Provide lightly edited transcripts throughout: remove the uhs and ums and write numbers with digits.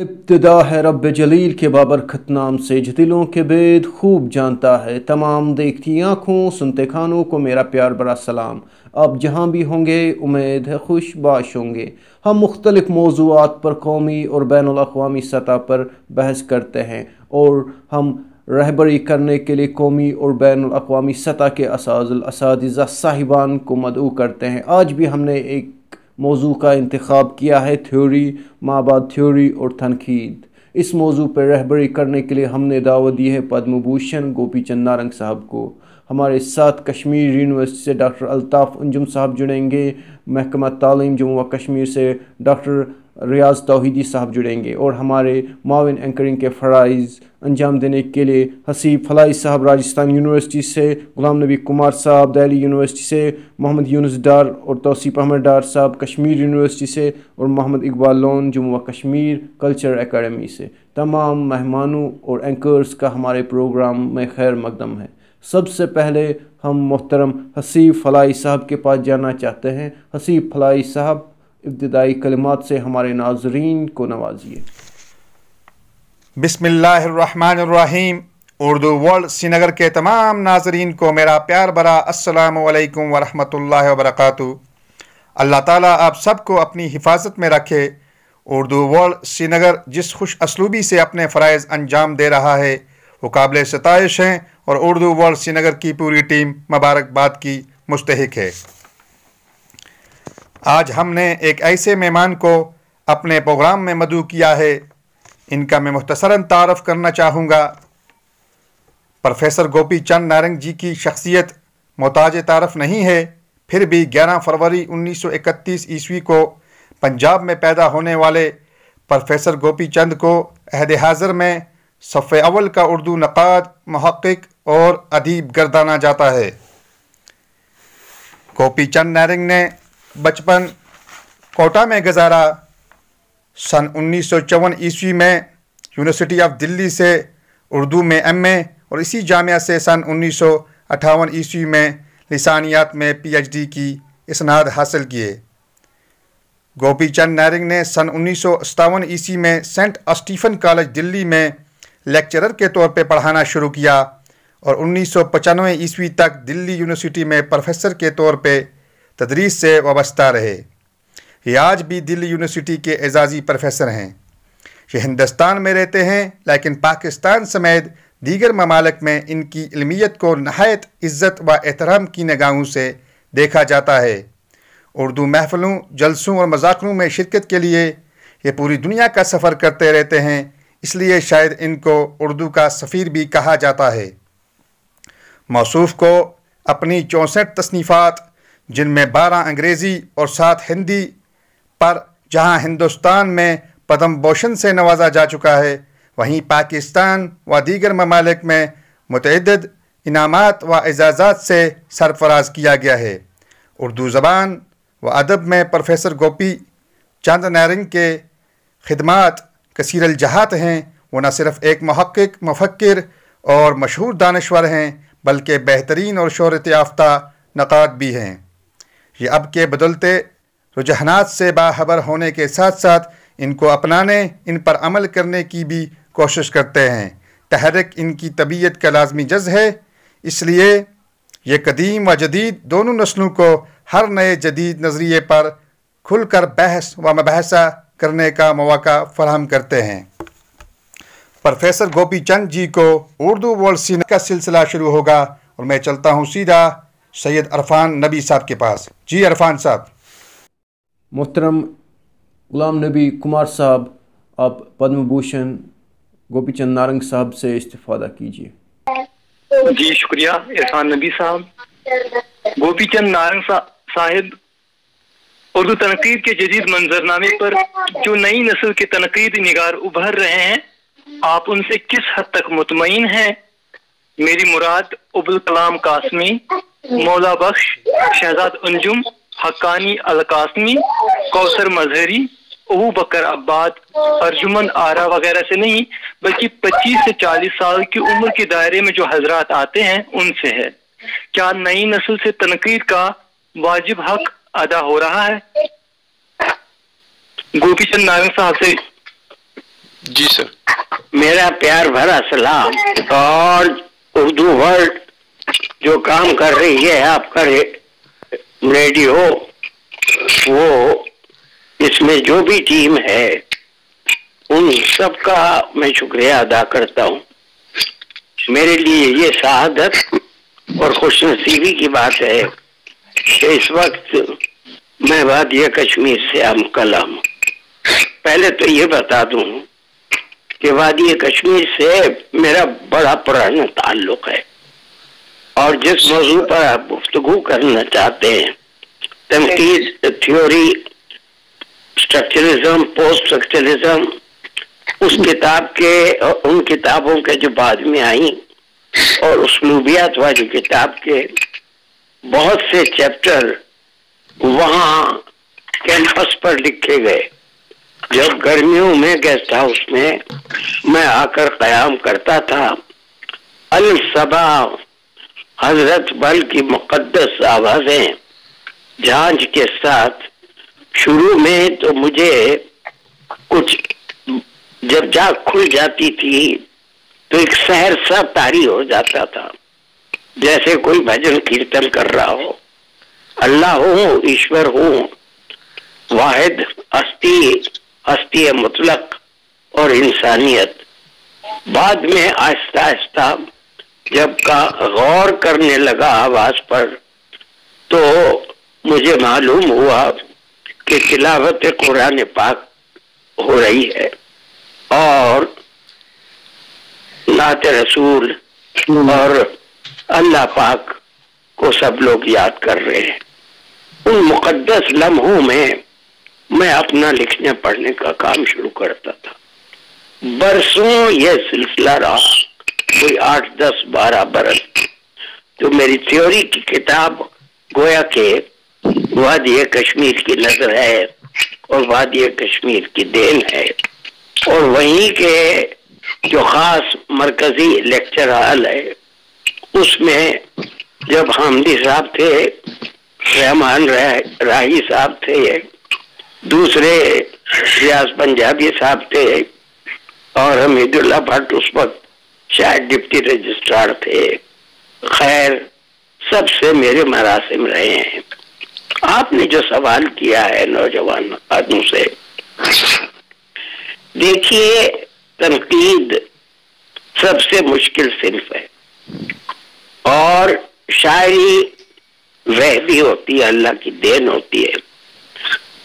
ابتدا ہے رب جلیل کے بابرکت نام سے جو دلوں کے بید خوب جانتا ہے۔ تمام دیکھتی آنکھوں سنتے کانوں کو میرا پیار بڑا سلام۔ آپ جہاں بھی ہوں گے امید ہے خوش باش ہوں گے۔ ہم مختلف موضوعات پر قومی اور بین الاقوامی سطح پر بحث کرتے ہیں اور ہم رہبری کرنے کے لیے قومی اور بین الاقوامی سطح کے اساتذہ صاحبان کو مدعو کرتے ہیں۔ آج بھی ہم نے ایک موضوع کا انتخاب کیا ہے، تھیوری، مابعد تھیوری اور تنقید۔ اس موضوع پر رہبری کرنے کے لیے ہم نے دعوت دی ہے پدم بھوشن گوپی چند نارنگ صاحب کو۔ ہمارے ساتھ کشمیر یونیورسٹی سے ڈاکٹر الطاف انجم صاحب جڑیں گے، محکمہ تعلیم جموں و کشمیر سے ڈاکٹر ریاض توحیدی صاحب جڑیں گے، اور ہمارے معاون اینکرنگ کے فرائض انجام دینے کے لیے حسیب فلاحی صاحب راجستھان یونیورسٹی سے، غلام نبی کمار صاحب دہلی یونیورسٹی سے، محمد یونس ڈار اور توصیف احمد ڈار صاحب کشمیر یونیورسٹی سے، اور محمد اقبال لون جموں و کشمیر کلچر اکیڈمی سے۔ تمام مہمانوں اور اینکرز کا ہمارے پروگرام میں خیر مقدم ہے۔ سب سے پہلے ہم محترم حسیب فلاحی صاحب کے پاس جانا چاہتے ہیں۔ حسیب فلاحی صاحب ابتدائی کلمات سے ہمارے ناظرین کو نوازیے۔ بسم اللہ الرحمن الرحیم۔ اردو ورلڈ سری نگر کے تمام ناظرین کو میرا پیار بھرا السلام علیکم ورحمۃ اللہ وبرکاتہ۔ اللہ تعالیٰ آپ سب کو اپنی حفاظت میں رکھے۔ اردو ورلڈ سری نگر جس خوش اسلوبی سے اپنے فرائض انجام دے رہا ہے وہ قابل ستائش ہیں، اور اردو ورلڈ سری نگر کی پوری ٹیم مبارکباد کی مستحق ہے۔ آج ہم نے ایک ایسے مہمان کو اپنے پروگرام میں مدعو کیا ہے، ان کا میں مختصراً تعارف کرنا چاہوں گا۔ پروفیسر گوپی چند نارنگ جی کی شخصیت محتاج تعارف نہیں ہے، پھر بھی 11 فروری 1931 عیسوی کو پنجاب میں پیدا ہونے والے پروفیسر گوپی چند کو عہد حاضر میں صف اول کا اردو نقاد، محقق اور ادیب گردانا جاتا ہے۔ گوپی چند نارنگ نے بچپن کوٹا میں گزارا۔ سن 1954 عیسوی میں یونیورسٹی آف دلی سے اردو میں ایم اے اور اسی جامعہ سے سن 1958 عیسوی میں لسانیات میں پی ایچ ڈی کی اسناد حاصل کیے۔ گوپی چند نارنگ نے سن 1957 عیسوی میں سینٹ اسٹیفن کالج دلی میں لیکچرر کے طور پہ پڑھانا شروع کیا، اور 1995 عیسوی تک دلی یونیورسٹی میں پروفیسر کے طور پہ تدریس سے وابستہ رہے۔ یہ آج بھی دلی یونیورسٹی کے اعزازی پروفیسر ہیں۔ یہ ہندوستان میں رہتے ہیں، لیکن پاکستان سمیت دیگر ممالک میں ان کی علمیت کو نہایت عزت و احترام کی نگاہوں سے دیکھا جاتا ہے۔ اردو محفلوں، جلسوں اور مذاکروں میں شرکت کے لیے یہ پوری دنیا کا سفر کرتے رہتے ہیں، اس لیے شاید ان کو اردو کا سفیر بھی کہا جاتا ہے۔ موصوف کو اپنی 64 تصنیفات، جن میں 12 انگریزی اور 7 ہندی پر جہاں ہندوستان میں پدم بھوشن سے نوازا جا چکا ہے، وہیں پاکستان و دیگر ممالک میں متعدد انعامات و اعزازات سے سرفراز کیا گیا ہے۔ اردو زبان و ادب میں پروفیسر گوپی چند نارنگ کے خدمات کثیر الجہات ہیں۔ وہ نہ صرف ایک محقق، مفکر اور مشہور دانشور ہیں، بلکہ بہترین اور شہرت یافتہ نقاد بھی ہیں۔ یہ اب کے بدلتے رجحانات سے باخبر ہونے کے ساتھ ساتھ ان کو اپنانے، ان پر عمل کرنے کی بھی کوشش کرتے ہیں۔ تحرک ان کی طبیعت کا لازمی جز ہے، اس لیے یہ قدیم و جدید دونوں نسلوں کو ہر نئے جدید نظریے پر کھل کر بحث و مباحثہ کرنے کا مواقع فراہم کرتے ہیں۔ پروفیسر گوپی چند جی کو اردو ورلڈ سری نگر کا سلسلہ شروع ہوگا، اور میں چلتا ہوں سیدھا سید عرفان نبی صاحب کے پاس۔ جی عرفان صاحب۔ محترم غلام نبی کمار صاحب، آپ پدم بھوشن گوپی چند نارنگ صاحب سے استفادہ کیجیے۔ جی شکریہ عرفان نبی صاحب۔ گوپی چند نارنگ صاحب اردو تنقید کے جدید منظرنامے پر جو نئی نسل کے تنقید نگار ابھر رہے ہیں، آپ ان سے کس حد تک مطمئن ہیں؟ میری مراد ابوالکلام قاسمی، مولا بخش، شہزاد انجم، حقانی القاسمی، کوثر مظہری، ابو بکر عباد، ارجمن آرا وغیرہ سے نہیں، بلکہ 25 سے 40 سال کی عمر کے دائرے میں جو حضرات آتے ہیں ان سے ہے۔ کیا نئی نسل سے تنقید کا واجب حق ادا ہو رہا ہے؟ گوپی چند نارنگ صاحب سے جی سر. میرا پیار بھرا سلام. اور اردو ورلڈ جو کام کر رہی ہے آپ کا ریڈیو، وہ اس میں جو بھی ٹیم ہے ان سب کا میں شکریہ ادا کرتا ہوں. میرے لیے یہ سعادت اور خوش نصیبی کی بات ہے کہ اس وقت میں وادی کشمیر سے کلام. پہلے تو یہ بتا دوں کہ وادی کشمیر سے میرا بڑا پرانا تعلق ہے، اور جس موضوع پر آپ گفتگو کرنا چاہتے ہیں، تنقید، تھیوری، اسٹرکچرزم، پوسٹ اسٹرکچرزم، اس کتاب کے اور ان کتابوں کے جو بعد میں آئیں اور اسلوبیات والی کتاب کے بہت سے چیپٹر وہاں کیمپس پر لکھے گئے. جب گرمیوں میں گیسٹ ہاؤس میں میں آ کر قیام کرتا تھا، الصبا حضرت بل کی مقدس آوازیں جھانج کے ساتھ شروع میں تو مجھے کچھ، جب جاگ کھل جاتی تھی تو ایک سحر سا طاری ہو جاتا تھا، جیسے کوئی بھجن کیرتن کر رہا ہو. اللہ ہوں، ایشور ہوں، واحد ہستی مطلق اور انسانیت. بعد میں آہستہ آہستہ جب کا غور کرنے لگا آواز پر تو مجھے معلوم ہوا کہ تلاوت قرآن پاک ہو رہی ہے اور نعت رسول اور اللہ پاک کو سب لوگ یاد کر رہے ہیں. ان مقدس لمحوں میں اپنا لکھنے پڑھنے کا کام شروع کرتا تھا. برسوں یہ سلسلہ رہا، کوئی 8 10 12 برس. تو میری تھیوری کی کتاب گویا کہ وادی کشمیر کی نظر ہے اور وادی کشمیر کی دین ہے، اور وہیں کے جو خاص مرکزی لیکچر ہال ہے اس میں جب حامدی صاحب تھے، رحمان راہی صاحب تھے، دوسرے ریاض پنجابی صاحب تھے، اور حمید اللہ بھٹ اس وقت شاید ڈپٹی رجسٹرار تھے. خیر، سب سے میرے مراسم رہے ہیں. آپ نے جو سوال کیا ہے نوجوان آدمی سے، دیکھیے تنقید سب سے مشکل صنف ہے، اور شاعری وحدی ہوتی ہے، اللہ کی دین ہوتی ہے،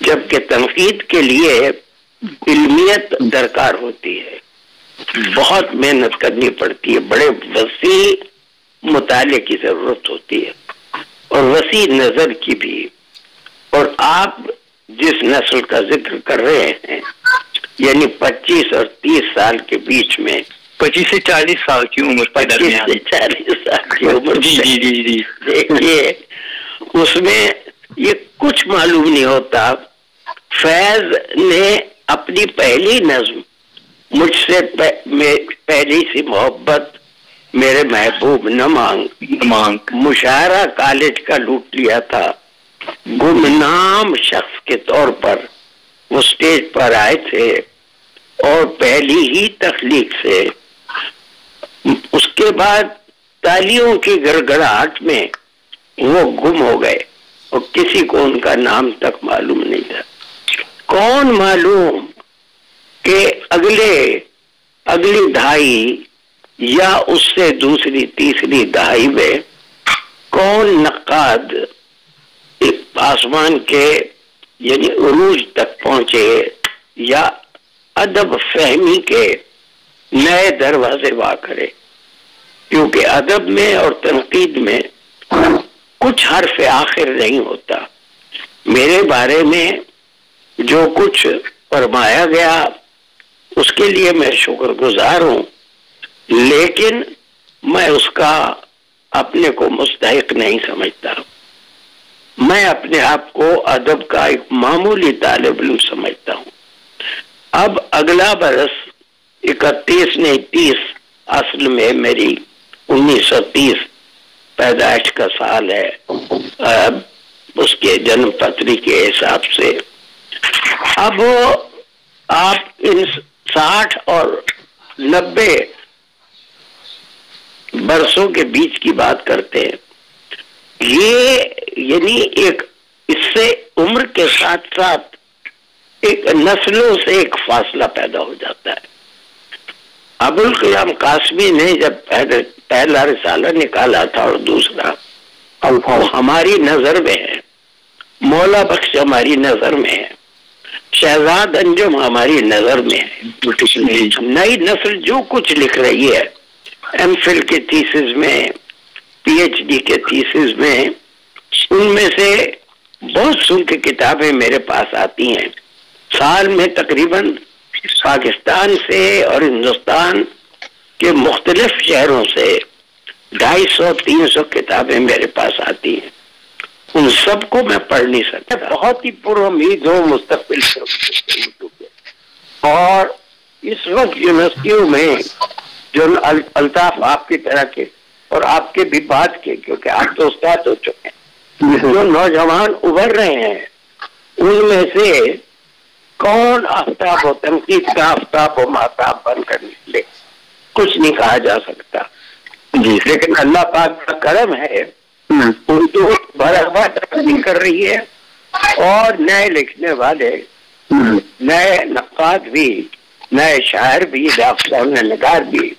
جبکہ تنقید کے لیے علمیت درکار ہوتی ہے، بہت محنت کرنی پڑتی ہے، بڑے وسیع مطالعے کی ضرورت ہوتی ہے اور وسیع نظر کی بھی. اور آپ جس نسل کا ذکر کر رہے ہیں، یعنی 25 اور 30 سال کے بیچ میں، 25 سے 40 سال کی عمر، 25 سے 40 سال کی عمر، جی دیکھیے اس میں یہ کچھ معلوم نہیں ہوتا. فیض نے اپنی پہلی نظم مجھ سے پہلی سی محبت میرے محبوب نہ مانگ مشاعرہ کالج کا لوٹ لیا تھا. گمنام شخص کے طور پر وہ سٹیج پر آئے تھے اور پہلی ہی تخلیق سے اس کے بعد تالیوں کی گڑگڑاہٹ میں وہ گم ہو گئے اور کسی کو ان کا نام تک معلوم نہیں تھا. کون معلوم کہ اگلی دہائی یا اس سے دوسری تیسری دہائی میں کون نقاد آسمان کے یعنی عروج تک پہنچے یا ادب فہمی کے نئے دروازے وا کرے. کیونکہ ادب میں اور تنقید میں کچھ حرف آخر نہیں ہوتا. میرے بارے میں جو کچھ فرمایا گیا اس کے لیے میں شکر گزار ہوں، لیکن میں اس کا اپنے کو مستحق نہیں سمجھتا. میں اپنے آپ کو ادب کا ایک معمولی طالب علم سمجھتا ہوں. اب اگلا برس 31 نہیں 30 اصل میں میری 1930 پیدائش کا سال ہے، اس کے جنم پتری کے حساب سے. اب آپ ان 60 اور 90 برسوں کے بیچ کی بات کرتے ہیں. یہ یعنی ایک اس سے عمر کے ساتھ ساتھ ایک نسلوں سے ایک فاصلہ پیدا ہو جاتا ہے. ابوالکلام قاسمی نے جب پہلا رسالہ نکالا تھا اور دوسرا ہماری نظر میں ہے، مولا بخش ہماری نظر میں ہے، شہزاد انجم ہماری نظر میں ہے. نئی نسل جو کچھ لکھ رہی ہے ایم فل کے تھیسز میں، پی ایچ ڈی کے تھیسز میں، ان میں سے بہت سن کی کتابیں میرے پاس آتی ہیں. سال میں تقریباً پاکستان سے اور ہندوستان کے مختلف شہروں سے 250-300 کتابیں میرے پاس آتی ہیں. ان سب کو میں پڑھ نہیں سکتا. بہت ہی پر امید ہوں مستقبل سے. اور اس وقت یونیورسٹیوں میں جو الطاف آپ کی طرح کے اور آپ کے بھی بعد کے، کیونکہ آپ تو استاد ہو چکے ہیں، جو نوجوان ابھر رہے ہیں ان میں سے کون آفتاب و تنقید کا آفتاب و مہتاب بن کر نکلے کچھ نہیں کہا جا سکتا. لیکن اللہ پاک کا کرم ہے، اردو برابر ترقی کر رہی ہے اور نئے لکھنے والے، نئے نقاد بھی، نئے شاعر بھی، ڈاکٹر نگار بھی.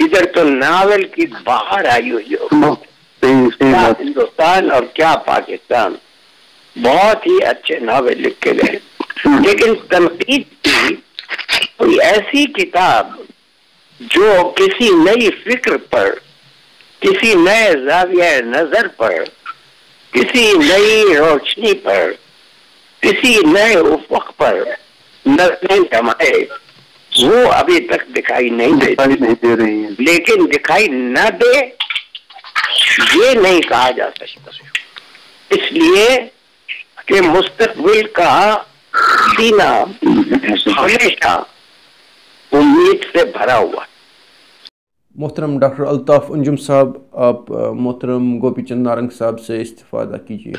ادھر تو ناول کی باہر آئی ہوئی ہو، کیا ہندوستان اور کیا پاکستان. بہت ہی اچھے ناول لکھ کے گئے. لیکن تنقید کی کوئی ایسی کتاب جو کسی نئی فکر پر، کسی نئے زاویہ نظر پر، کسی نئی روشنی پر، کسی نئے افق پر نظریں جمائے، وہ ابھی تک دکھائی نہیں دے رہی ہیں. لیکن دکھائی نہ دے یہ نہیں کہا جا سکتا، اس لیے کہ مستقبل کا سینہ ہمیشہ امید سے بھرا ہوا. محترم ڈاکٹر الطاف انجم صاحب، آپ محترم گوپی چند نارنگ صاحب سے استفادہ کیجیے.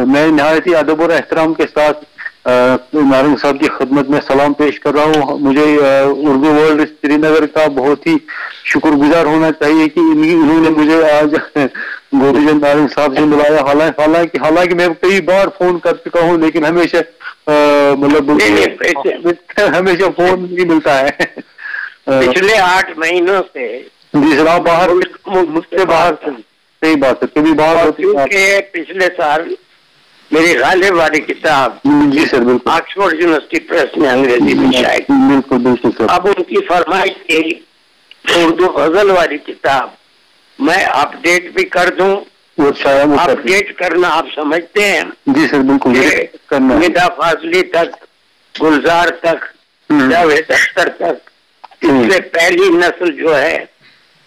میں نہایت ہی ادب اور احترام کے ساتھ نارنگ صاحب کی خدمت میں سلام پیش کر رہا ہوں. مجھے اردو ورلڈ سری نگر کا بہت ہی شکر گزار ہونا چاہیے کہ انہوں نے مجھے آج گوپی چند نارنگ صاحب سے ملایا. حالانکہ میں کئی بار فون کر چکا ہوں، لیکن ہمیشہ ہمیشہ فون نہیں ملتا ہے. پچھلے 8 مہینوں سے جی سر، آپ باہر مجھ سے باہر سے صحیح بات ہے، کبھی باہر ہوتی. پچھلے سال میری غالب والی کتاب جی سر بالکل آکسفورڈ یونیورسٹی پریس میں انگریزی میں شائع، بالکل بالکل سر. اب ان کی فرمائش تھی اردو غزل والی کتاب میں اپ ڈیٹ بھی کر دوں. اپ ڈیٹ کرنا آپ سمجھتے ہیں؟ جی سر بالکل کرنا. ندا فاضلی تک، گلزار تک، جاوید اختر تک، اس سے پہلی نسل جو ہے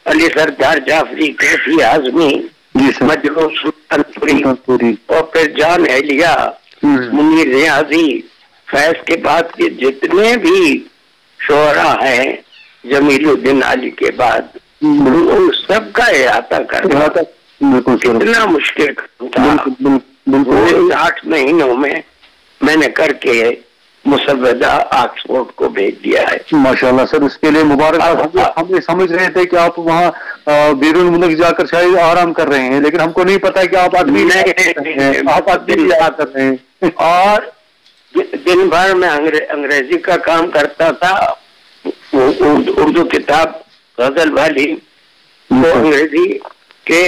علی سردار جعفری، کیفی اعظمی، مجروح سلطان پوری، اور پھر جان اہلیہ، منیر ریاضی، فیض کے بعد کے جتنے بھی شعراء ہیں، جمیل الدین علی کے بعد، ان سب کا احاطہ کرنا کتنا مشکل تھا. 8 مہینوں میں نے کر کے مسودہ آکسفورڈ کو بھیج دیا ہے. ماشاءاللہ سر، اس کے لیے مبارک. ہم یہ سمجھ رہے تھے کہ آپ وہاں بیرون ملک جا کر شاید آرام کر رہے ہیں، لیکن ہم کو نہیں پتا کہ آپ آدمی آپ آدمی کر رہے ہیں. اور دن بھر میں انگریزی کا کام کرتا تھا، اردو کتاب غزل والی وہ انگریزی کے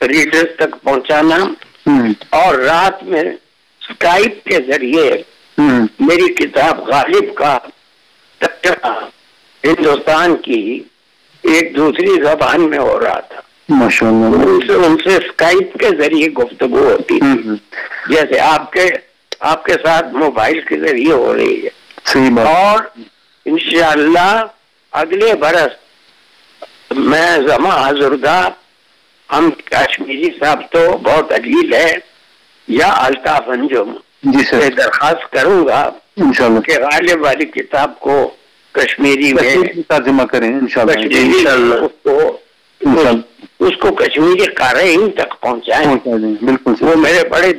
ریڈرز تک پہنچانا، اور رات میں اسکائپ کے ذریعے میری کتاب غالب کا ترجمہ ہندوستان کی ایک دوسری زبان میں ہو رہا تھا. ماشاءاللہ ان سے اسکائپ کے ذریعے گفتگو ہوتی تھی، جیسے آپ کے ساتھ موبائل کے ذریعے ہو رہی ہے. اور انشاءاللہ اگلے برس میں زماں حضردہ ہم کشمیری صاحب تو بہت علیل ہے، یا الطاف انجم سے درخواست کروں گا کہ غالب والی کتاب کو کشمیری میں ترجمہ کریں انشاءاللہ، اس کو کشمیری قارئین تک پہنچائیں. بالکل وہ میرے بڑے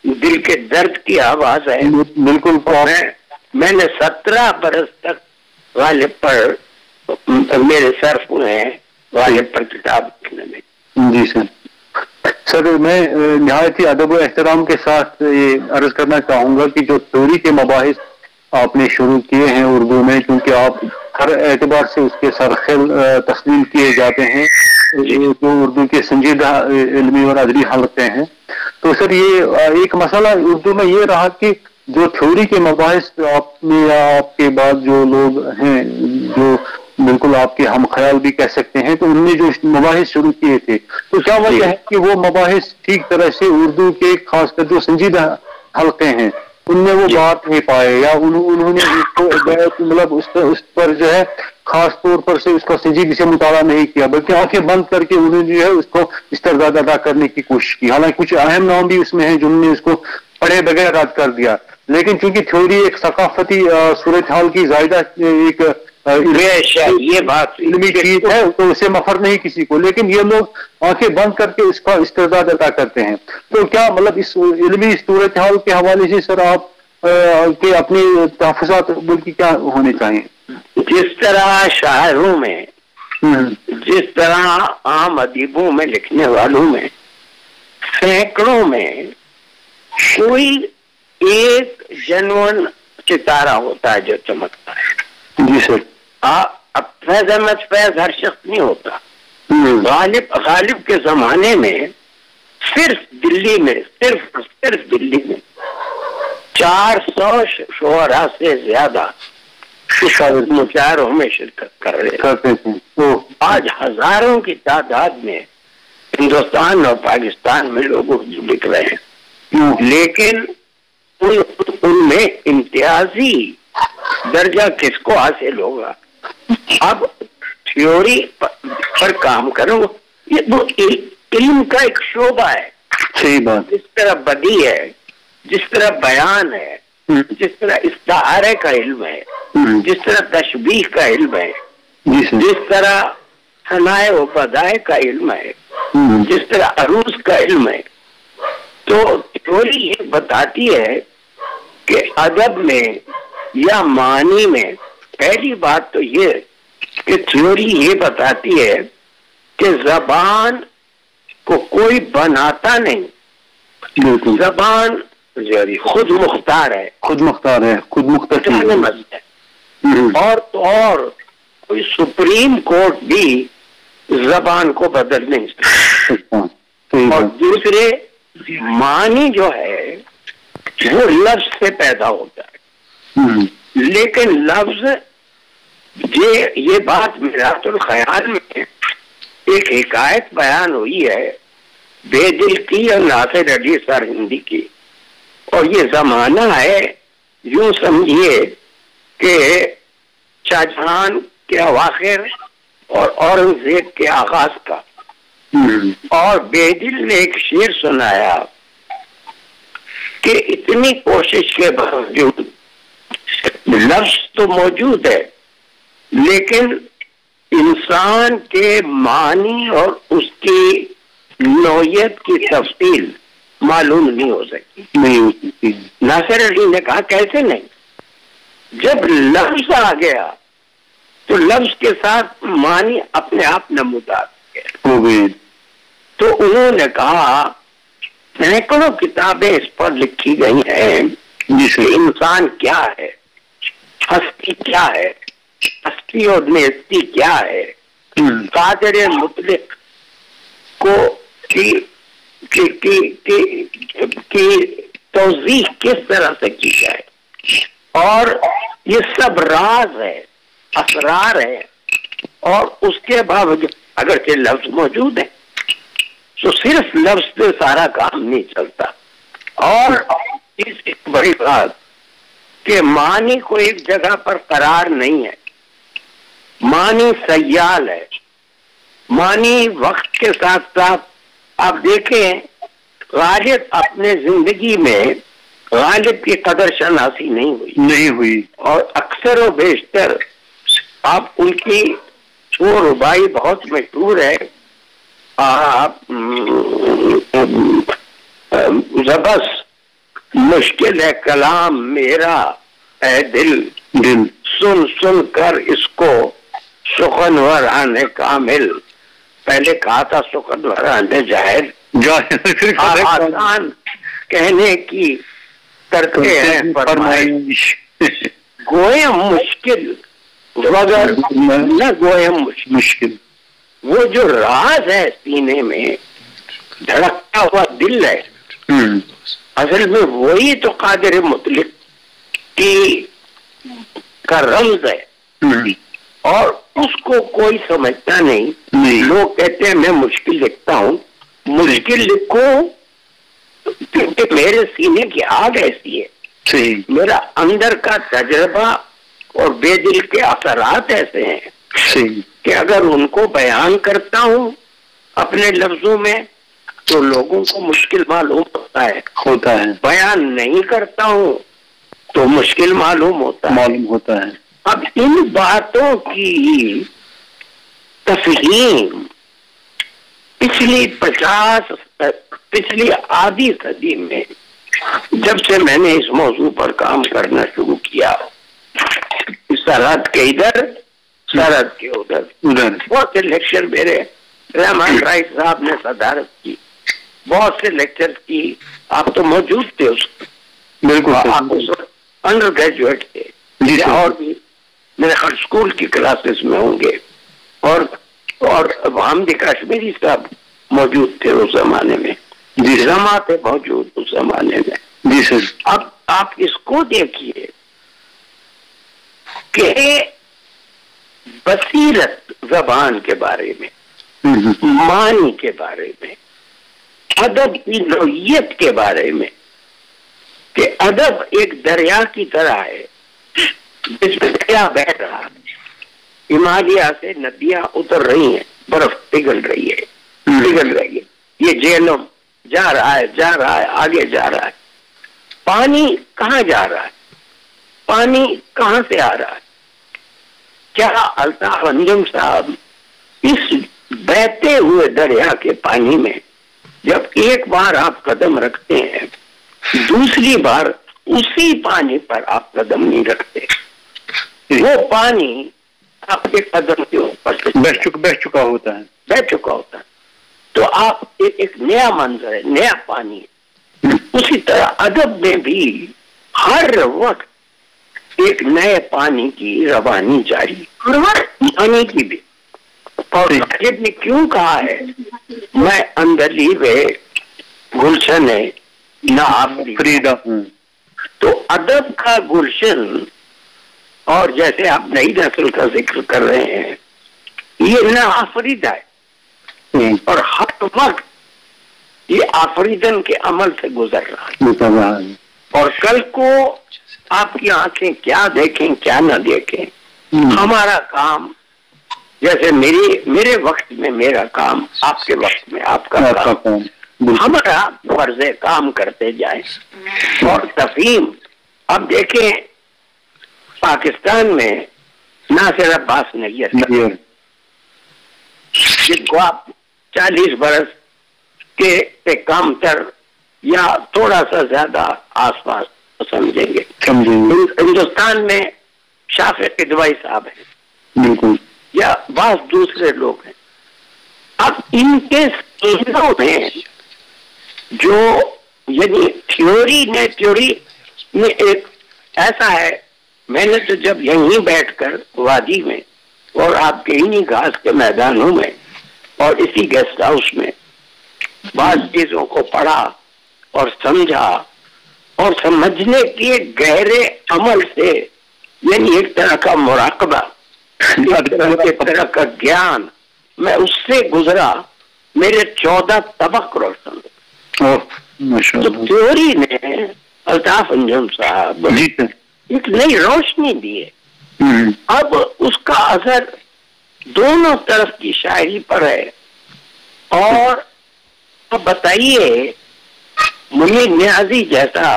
دل کے درد کی آواز ہے. بالکل میں نے 17 برس تک غالب پر میرے صرف ہوئے ہیں غالب پر کتاب لکھنے میں. جی سر میں نہایت ہی ادب و احترام کے ساتھ یہ عرض کرنا چاہوں گا کہ جو تھیوری کے مباحث آپ نے شروع کیے ہیں اردو میں، کیونکہ آپ ہر اعتبار سے اس کے سرخیل تسلیم کیے جاتے ہیں جو اردو کے سنجیدہ علمی اور ادبی حلقے ہیں، تو سر یہ ایک مسئلہ اردو میں یہ رہا کہ جو تھیوری کے مباحث آپ نے یا آپ کے بعد جو لوگ ہیں جو بالکل آپ کے ہم خیال بھی کہہ سکتے ہیں، تو انہوں نے جو مباحث شروع کیے تھے، تو کیا وجہ ہے کہ وہ مباحث ٹھیک طرح سے اردو کے خاص کر جو سنجیدہ حلقے ہیں ان میں وہ بات نہیں پائے، یا انہوں نے مطلب اس پر جو ہے خاص طور پر سے اس کا سنجیدگی سے مطالعہ نہیں کیا، بلکہ آنکھیں بند کر کے انہوں نے جو ہے اس کو استرداد ادا کرنے کی کوشش کی. حالانکہ کچھ اہم نام بھی اس میں ہیں جنہوں نے اس کو پڑھے بغیر رد کر دیا، لیکن چونکہ تھیوری ایک ثقافتی صورتحال کی زائدہ ایک یہ بات علمی چیز ہے تو اسے مفر نہیں کسی کو، لیکن یہ لوگ آنکھیں بند کر کے اس کا استرداد ادا کرتے ہیں. تو کیا مطلب اس علمی صورتحال کے حوالے سے سر آپ کے اپنے تحفظات بلکہ کیا ہونے چاہیے؟ جس طرح شاعروں میں، جس طرح عام ادیبوں میں، لکھنے والوں میں سینکڑوں میں کوئی ایک جنون ستارہ ہوتا ہے جو چمکتا ہے. جی سر. فیض احمد فیض ہر شخص نہیں ہوتا. غالب کے زمانے میں صرف دلی میں 400 شعراء سے زیادہ مشاعروں میں شرکت کر رہے ہیں. آج ہزاروں کی تعداد میں ہندوستان اور پاکستان میں لوگ اردو لکھ رہے ہیں، لیکن ان میں امتیازی درجہ کس کو حاصل ہوگا؟ اب تھیوری پر کام کرو، یہ وہ علم کا ایک شعبہ ہے. صحیح بات. جس طرح بدی ہے، جس طرح بیان ہے، جس طرح استعارے کا علم ہے، جس طرح تشبیہ کا علم ہے، جس طرح ثنائے و بدائے کا علم ہے، جس طرح عروض کا علم ہے. تو تھیوری یہ بتاتی ہے کہ ادب میں یا معنی میں پہلی بات تو یہ کہ تھیوری یہ بتاتی ہے کہ زبان کو کوئی بناتا نہیں، زبان خود مختار ہے، خود مختصر ہے. اور کوئی سپریم کورٹ بھی زبان کو بدل نہیں سکتا. اور دوسرے معنی جو ہے وہ لفظ سے پیدا ہوتا ہے، لیکن لفظ یہ بات میرات الخیال میں ایک حکایت بیان ہوئی ہے بے دل کی اور ناصر علی سرہندی کی، اور یہ زمانہ ہے یوں سمجھیے کہ شاہجہاں کے اواخر اور اورنگزیب کے آغاز کا. اور بے دل نے ایک شعر سنایا کہ اتنی کوشش کے باوجود لفظ تو موجود ہے لیکن انسان کے معنی اور اس کی نوعیت کی تفصیل معلوم نہیں ہو سکی. ناصر علی نے کہا کیسے نہیں؟ جب لفظ آ گیا تو لفظ کے ساتھ معنی اپنے آپ نمودار ہو گئے. تو انہوں نے کہا سینکڑوں کتابیں اس پر لکھی گئی ہیں جس میں انسان کیا ہے، ہستی کیا ہے، ہستی اور نیستی کیا ہے، قادر مطلق کو کی توضیح کس طرح سے کی جائے. اور یہ سب راز ہے، اسرار ہے، اور اس کے باوجود اگرچہ لفظ موجود ہے تو صرف لفظ سے سارا کام نہیں چلتا. اور اس ایک بڑی بات کہ معنی کو ایک جگہ پر قرار نہیں ہے، معنی سیال ہے. معنی وقت کے ساتھ ساتھ آپ دیکھیں غالب اپنے زندگی میں غالب کی قدر شناسی نہیں ہوئی اور اکثر و بیشتر آپ ان کی وہ ربائی بہت مشہور ہے، آپ زبس مشکل ہے کلام میرا اے دل دل سن سن کر اس کو سخنور آنے کامل. پہلے کہا تھا سخنور آنے جاہل. آسان کہنے کی کرتے ہیں فرمائش. گوئم مشکل مگر نہ گوئم مشکل. وہ جو راز ہے سینے میں دھڑکتا ہوا دل ہے، اصل میں وہی تو قادر مطلق کی کا رمز ہے، اور اس کو کوئی سمجھتا نہیں. لوگ کہتے ہیں میں مشکل لکھتا ہوں. مشکل لکھو کیونکہ میرے سینے کی آگ ایسی ہے، میرا اندر کا تجربہ اور بے دل کے اثرات ایسے ہیں کہ اگر ان کو بیان کرتا ہوں اپنے لفظوں میں تو لوگوں کو مشکل معلوم ہوتا ہے. بیان نہیں کرتا ہوں تو مشکل معلوم ہوتا ہے. اب ان باتوں کی تفہیم پچھلی آدھی صدی میں جب سے میں نے اس موضوع پر کام کرنا شروع کیا، سرحد کے ادھر سرحد کے ادھر بہت سے لیکچر میرے رحمان رائی صاحب نے صدارت کی، بہت سے لیکچر کی. آپ تو موجود تھے اس بالکل انڈر گریجویٹ تھے، اور بھی میرے خیال اسکول کی کلاسز میں ہوں گے، اور حامد کشمیری صاحب موجود تھے اس زمانے میں. رما تھے موجود اس زمانے میں. جی سر. اب آپ اس کو دیکھیے کہ بصیرت زبان کے بارے میں، معنی کے بارے میں، ادب کی نوعیت کے بارے میں، کہ ادب ایک دریا کی طرح ہے جس میں دریا بہ رہا ہے. ہمالیہ سے ندیاں اتر رہی ہیں، برف پگھل رہی ہے. یہ جہلم جا رہا ہے آگے جا رہا ہے. پانی کہاں جا رہا ہے؟ پانی کہاں سے آ رہا ہے؟ کیا الطاف انجم صاحب اس بہتے ہوئے دریا کے پانی میں جب ایک بار آپ قدم رکھتے ہیں، دوسری بار اسی پانی پر آپ قدم نہیں رکھتے؟ وہ پانی آپ کے قدم کے اوپر سے بہ چکا ہوتا ہے. تو آپ ایک نیا منظر ہے، نیا پانی ہے. اسی طرح ادب میں بھی ہر وقت ایک نئے پانی کی روانی جاری، پانی کی بھی. اور راجب نے کیوں کہا ہے میں اندلی وے گلشن ہے نہ آفریدہ ہوں؟ تو ادب کا گلشن، اور جیسے آپ نئی نسل کا ذکر کر رہے ہیں، یہ نہ آفریدہ ہے، اور ہر وقت یہ آفریدن کے عمل سے گزر رہا ہے. اور کل کو آپ کی آنکھیں کیا دیکھیں کیا نہ دیکھیں، ہمارا کام جیسے میرے وقت میں میرا کام، آپ کے وقت میں آپ کا کام، ہمارا فرض کام کرتے جائیں. اور تفہیم اب دیکھیں پاکستان میں ناصر عباس نیّر جن کو آپ 40 برس کے کم تر یا تھوڑا سا زیادہ آس پاس سمجھیں گے. ہندوستان میں شافق ادوائی صاحب ہیں بالکل، یا بعض دوسرے لوگ ہیں. اب ان کے سینوں میں جو یعنی تھیوری میں ایک ایسا ہے. میں نے تو جب یہیں بیٹھ کر وادی میں اور آپ کے انہی گھاس کے میدانوں میں اور اسی گیسٹ ہاؤس میں بعض چیزوں کو پڑھا اور سمجھا، اور سمجھنے کے گہرے عمل سے یعنی ایک طرح کا مراقبہ، ایک طرح کا گیان، میں اس سے گزرا. میرے 14 طبق روشن. تو تھیوری نے الطاف انجم صاحب ایک نئی روشنی دی ہے. اب اس کا اثر دونوں طرف کی شاعری پر ہے. اور اب بتائیے منیر نیازی جیسا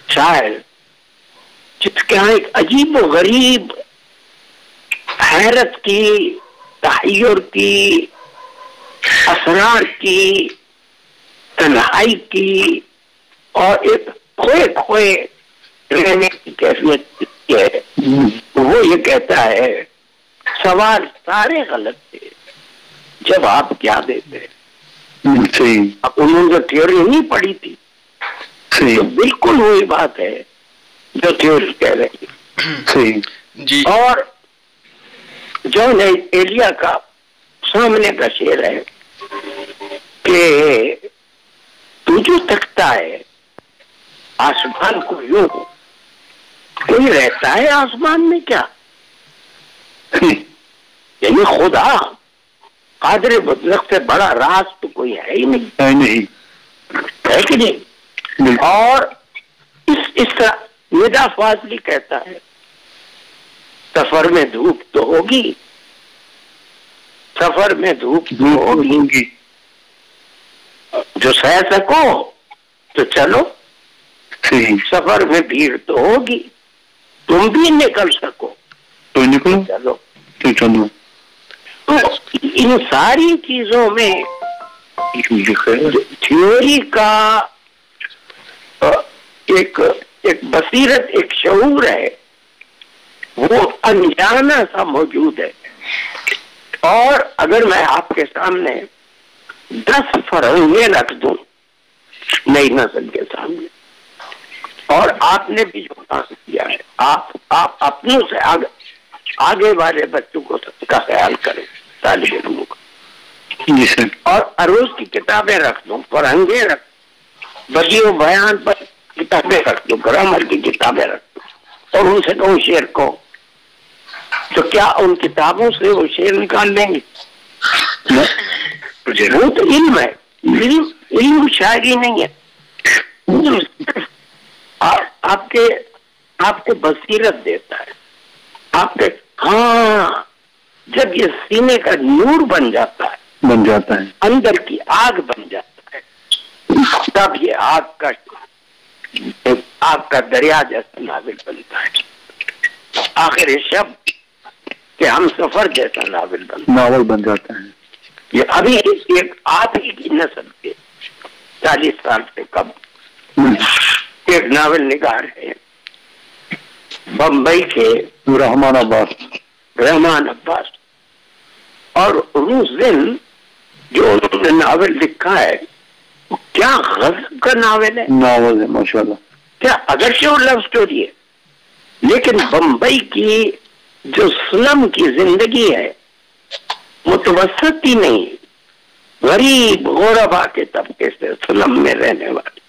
شاعر جس کے یہاں ایک عجیب و غریب حیرت کی، تحیر کی، اسرار کی، تنہائی کی، اور ایک کھوئے رہنے کی کیفیت ہے. وہ یہ کہتا ہے سوال سارے غلط تھے، جواب کیا دیتے. اب انہوں نے جو تھیوری نہیں پڑھی تھی تو بالکل وہی بات ہے جو تھیوری کہہ رہی ہے. اور جو ایلیا کا سامنے کا شعر ہے کہ تو جو تکتا ہے آسمان کو یوں، کوئی رہتا ہے آسمان میں کیا؟ یعنی خدا قادر مطلق سے بڑا راز تو کوئی ہے ہی نہیں، ہے کہ نہیں؟ اور اس طرح ندا فاضلی کہتا ہے سفر میں دھوپ تو ہوگی، سفر میں دھوپ تو ہوگی، جو سہ سکو تو چلو، سفر میں بھیڑ تو ہوگی، تم بھی نکل سکو تو نکلو، چلو تو چلو. تو ان ساری چیزوں میں تھیوری کا ایک بصیرت، ایک شعور ہے، وہ انجانا سا موجود ہے. اور اگر میں آپ کے سامنے 10 فرنگیں رکھ دوں نئی نسل کے سامنے، اور آپ نے بھی جو کام کیا ہے، آپ اپنوں سے آگے والے بچوں کو سب کا خیال کریں، طالب علموں کا، اور عروض کی کتابیں رکھ دوں، فرہنگیں رکھ دوں، بدیع و بیان پر کتابیں رکھ دوں، گرامر کی کتابیں رکھ دوں، اور ان سے کہوں شعر کو، تو کیا ان کتابوں سے وہ شعر نکال لیں گے؟ وہ تو علم ہے، علم شاعری نہیں ہے. آپ کو بصیرت دیتا ہے، آپ کے جب یہ سینے کا نور بن جاتا ہے، اندر کی آگ بن جاتا ہے، تب یہ آگ کا دریا جیسا ناول بنتا ہے. آخر شب کہ ہم سفر جیسا ناول بن جاتا ہے. یہ ابھی ایک آپ ہی کی نسل کے 40 سال سے کم ایک ناول نگار ہے بمبئی کے رحمان عباس، اور اس دن جو انہوں نے ناول لکھا ہے وہ کیا غضب کا ناول ہے ماشاءاللہ. کیا اگرچہ وہ لو سٹوری ہے، لیکن بمبئی کی جو سلم کی زندگی ہے، متوسط ہی نہیں، غریب غربا کے طبقے سے سلم میں رہنے والے،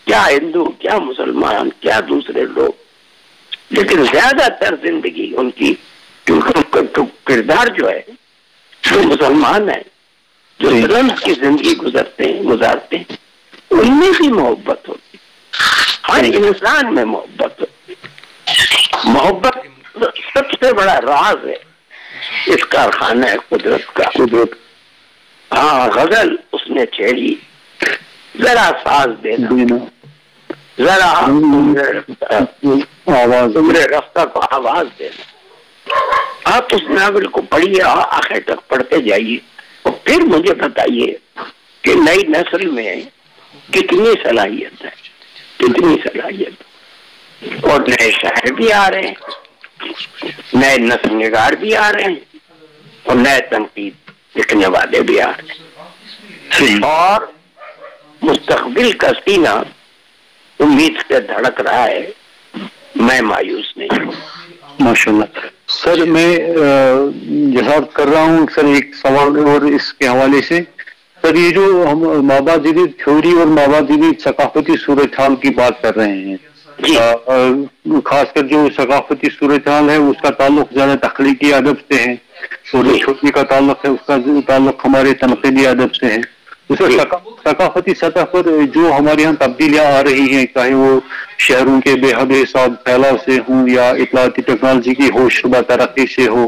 کیا ہندو، کیا مسلمان، کیا دوسرے لوگ، لیکن زیادہ تر زندگی ان کی کردار جو ہے وہ مسلمان ہے، جو سلم کی زندگی گزارتے ہیں، ان میں بھی محبت ہوتی، ہر انسان میں محبت ہوتی. محبت سب سے بڑا راز ہے اس کارخانہ ہے قدرت کا. غزل اس نے چھیڑی، ذرا ساز دینا، ذرا عمر رفتہ کو آواز دینا. آپ اس ناول کو پڑھیے، آخر تک پڑھتے جائیے، اور پھر مجھے بتائیے کہ نئی نسل میں کتنی صلاحیت ہے، کتنی صلاحیت. اور نئے شاعر بھی آ رہے ہیں، نئے نثر نگار بھی آ رہے ہیں، اور نئے تنقید لکھنے والے بھی آ رہے ہیں، اور مستقبل کا سینہ امید سے دھڑک رہا ہے. میں مایوس نہیں ہوں. ماشاءاللہ. سر میں جہاد کر رہا ہوں سر، ایک سوال اور اس کے حوالے سے. سر یہ جو ہم مابعد جدید تھیوری اور مابعد جدید ثقافتی صورتحال کی بات کر رہے ہیں، خاص کر جو ثقافتی صورتحال ہے اس کا تعلق زیادہ تخلیقی ادب سے ہے، اور جو چھوٹی کا تعلق ہے اس کا تعلق ہمارے تنقیدی ادب سے ہے. ثقافتی سطح پر جو ہمارے یہاں تبدیلیاں آ رہی ہیں، چاہے وہ شہروں کے بے حد حساب پھیلاؤ سے ہوں، یا اطلاعاتی ٹیکنالوجی کی ہوش شبہ ترقی سے ہو،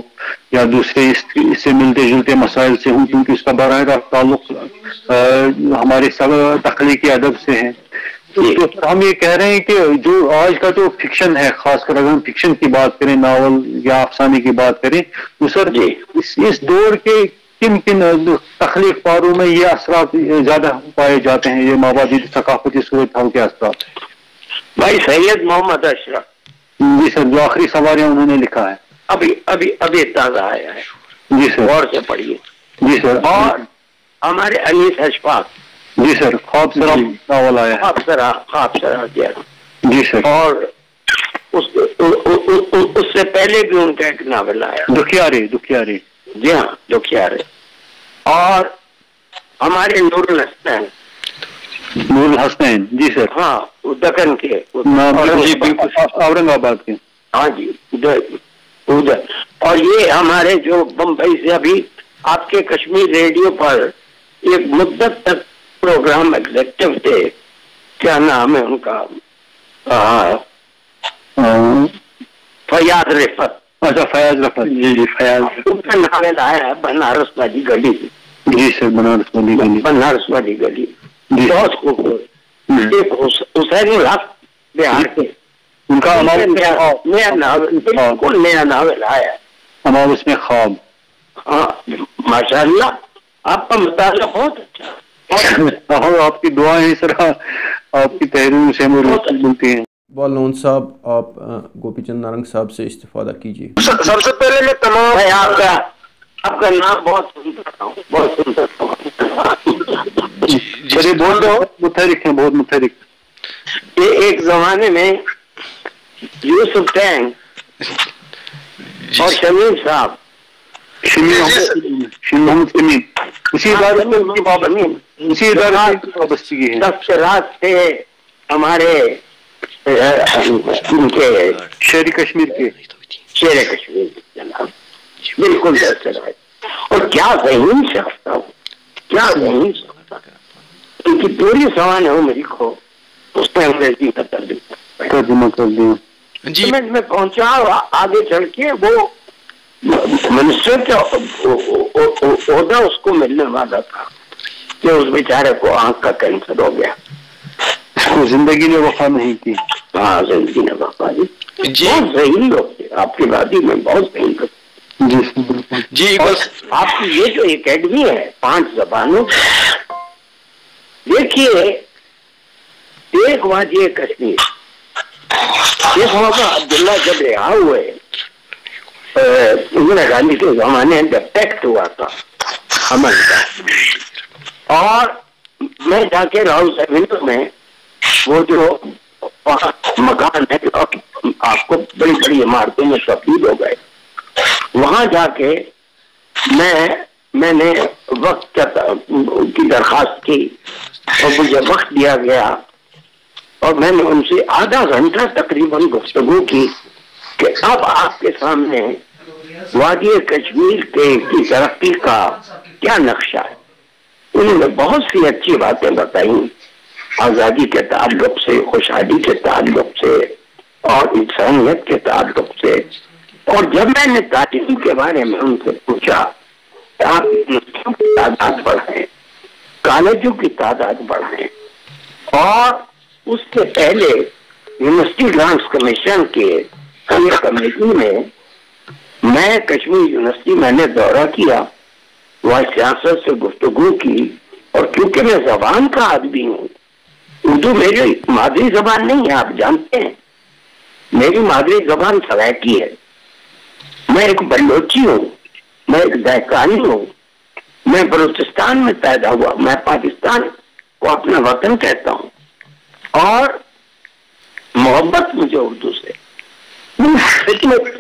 یا دوسرے اس سے ملتے جلتے مسائل سے ہوں، کیونکہ اس کا براہ راست تعلق ہمارے تخلیقی ادب سے ہے. تو ہم یہ کہہ رہے ہیں کہ جو آج کا جو فکشن ہے، خاص کر اگر ہم فکشن کی بات کریں، ناول یا افسانے کی بات کریں، تو سر اس دور کے کن تخلیق پاروں میں یہ اثرات زیادہ پائے جاتے ہیں، یہ مابعد ثقافتی صورتحال کے اثرات؟ بھائی سید محمد اشرف. جی سر, جو آخری سواریاں انہوں نے لکھا ہے ابھی تازہ آیا ہے. جی سر, غور سے پڑھیے. جی سر. اور ہمارے انیس اشفاق. جی سر, خواب سرا ناول آیا ہے. خواب سرا کیا. جی سر. اور اس سے پہلے بھی ان کا ایک ناول آیا, دکھیارے. جی ہاں, دکھیارے. اور ہمارے نور الحسنین. جی سر. ہاں, دکن کے, اورنگ آباد کے. ہاں جی, ادھر. اور یہ ہمارے جو بمبئی سے ابھی آپ کے کشمیر ریڈیو پر ایک مدت تک پروگرام ایگزیکٹو تھے, کیا نام ہے ان کا, فیاض رفت. اچھا, فیاض رفت. جی فیاض. ان کا ناول آیا ہے بنارس والی گلی. جی سر, بنارس والی گلی. بہت خوبصورت. ایک حسین الحق بہار کے, ان کا نیا ناول, بالکل نیا ناول آیا ہے, ہمارا اس میں خواب. ہاں ماشاء اللہ, آپ کا مطالعہ بہت اچھا. آپ کی دعائیں سر, آپ کی تحریر سے ملتی ہیں. والون صاحب, آپ گوپی چند نارنگ صاحب سے استفادہ کیجیے. سب سے پہلے میں تمام آپ کا نام بہت سنتا ہوں, بہت سنتا ہوں. چلیے بول رہے ہو, متحرک ہیں, بہت متحرک. یہ ایک زمانے میں یوسف ٹینگ اور شمیم صاحب, اسی ادارے کی وابستگی ہے. تفصیلات تھے ہمارے ان کے شہری کشمیر کے, شیر کشمیر کے جناب, بالکل تفصیلات. اور کیا ذہین شخص تھا, کیا ذہین شخص تھا. ان کی پوری سوانح عمری کو اس نے انگریزی کا ترجمہ کر دیا. میں پہنچا, آگے چل کے وہ منسٹر کا عہدہ اس کو ملنے والا تھا کہ اس بیچارے کو آنکھ کا کینسر ہو گیا. زندگی نے وفا نہیں کی. ہاں, زندگی نے وفا دی. بہت ذہین لوگ تھے آپ کی وادی میں, بہت ذہین لوگ. جی, آپ کی یہ جو اکیڈمی ہے 5 زبانوں, دیکھیے ایک وادی کشمیر, اس موقع عبداللہ جب رہا ہوئے اندرا گاندھی کے زمانے میں پیکٹ ہوا تھا امن کا, اور میں جا کے راہل ایونیو میں وہ جو مکان ہے آپ کو بڑی بڑی عمارتوں میں تبدیل ہو گئے, وہاں جا کے میں نے وقت کی درخواست کی اور مجھے وقت دیا گیا, اور میں نے ان سے آدھا گھنٹہ تقریباً گفتگو کی کہ اب آپ کے سامنے وادی کشمیر کی ترقی کا کیا نقشہ ہے. انہوں نے بہت سی اچھی باتیں بتائیں, آزادی کے تعلق سے, خوشحالی کے تعلق سے, اور انسانیت کے تعلق سے. اور جب میں نے تعلیم کے بارے میں ان سے پوچھا کہ آپ یونیورسٹیوں کی تعداد بڑھائیں, کالجوں کی تعداد بڑھائیں, اور اس سے پہلے یونیورسٹی گرانٹس کمیشن کے کمیٹی میں کشمیر یونیورسٹی میں نے دورہ کیا, وائس چانسلر سے گفتگو کی, اور کیونکہ میں زبان کا آدمی ہوں, اردو میری مادری زبان نہیں ہے, آپ جانتے ہیں میری مادری زبان سرائکی ہے, میں ایک بلوچی ہوں, میں ایک دیکانی ہوں, میں بلوچستان میں پیدا ہوا, میں پاکستان کو اپنا وطن کہتا ہوں, اور محبت مجھے اردو سے,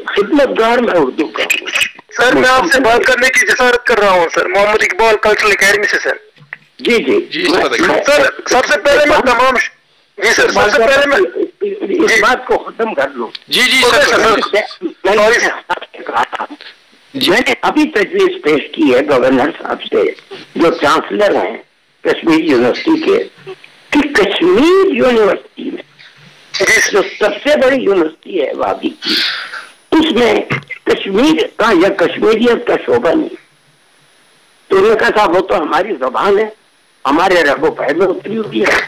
خدمت گار میں اردو کا ہوں. سر میں آپ سے بات کرنے کی جسارت کر رہا ہوں سر, محمد اقبال کلچرل اکیڈمی سے. سر جی سر, سب سے پہلے میں تمام, جی سر سب سے پہلے میں اس بات کو ختم کر لوں. میں نے ابھی تجویز پیش کی ہے گورنر صاحب سے, جو چانسلر ہیں کشمیر یونیورسٹی کے, کہ کشمیر یونیورسٹی میں جو سب سے بڑی یونیورسٹی ہے وادی کی, اس میں کشمیر کا یا کشمیریت کا شعبہ نہیں. تو انہوں نے کہا صاحب وہ تو ہماری زبان ہے, ہمارے رگ و پہ میں اتری ہوئی ہے,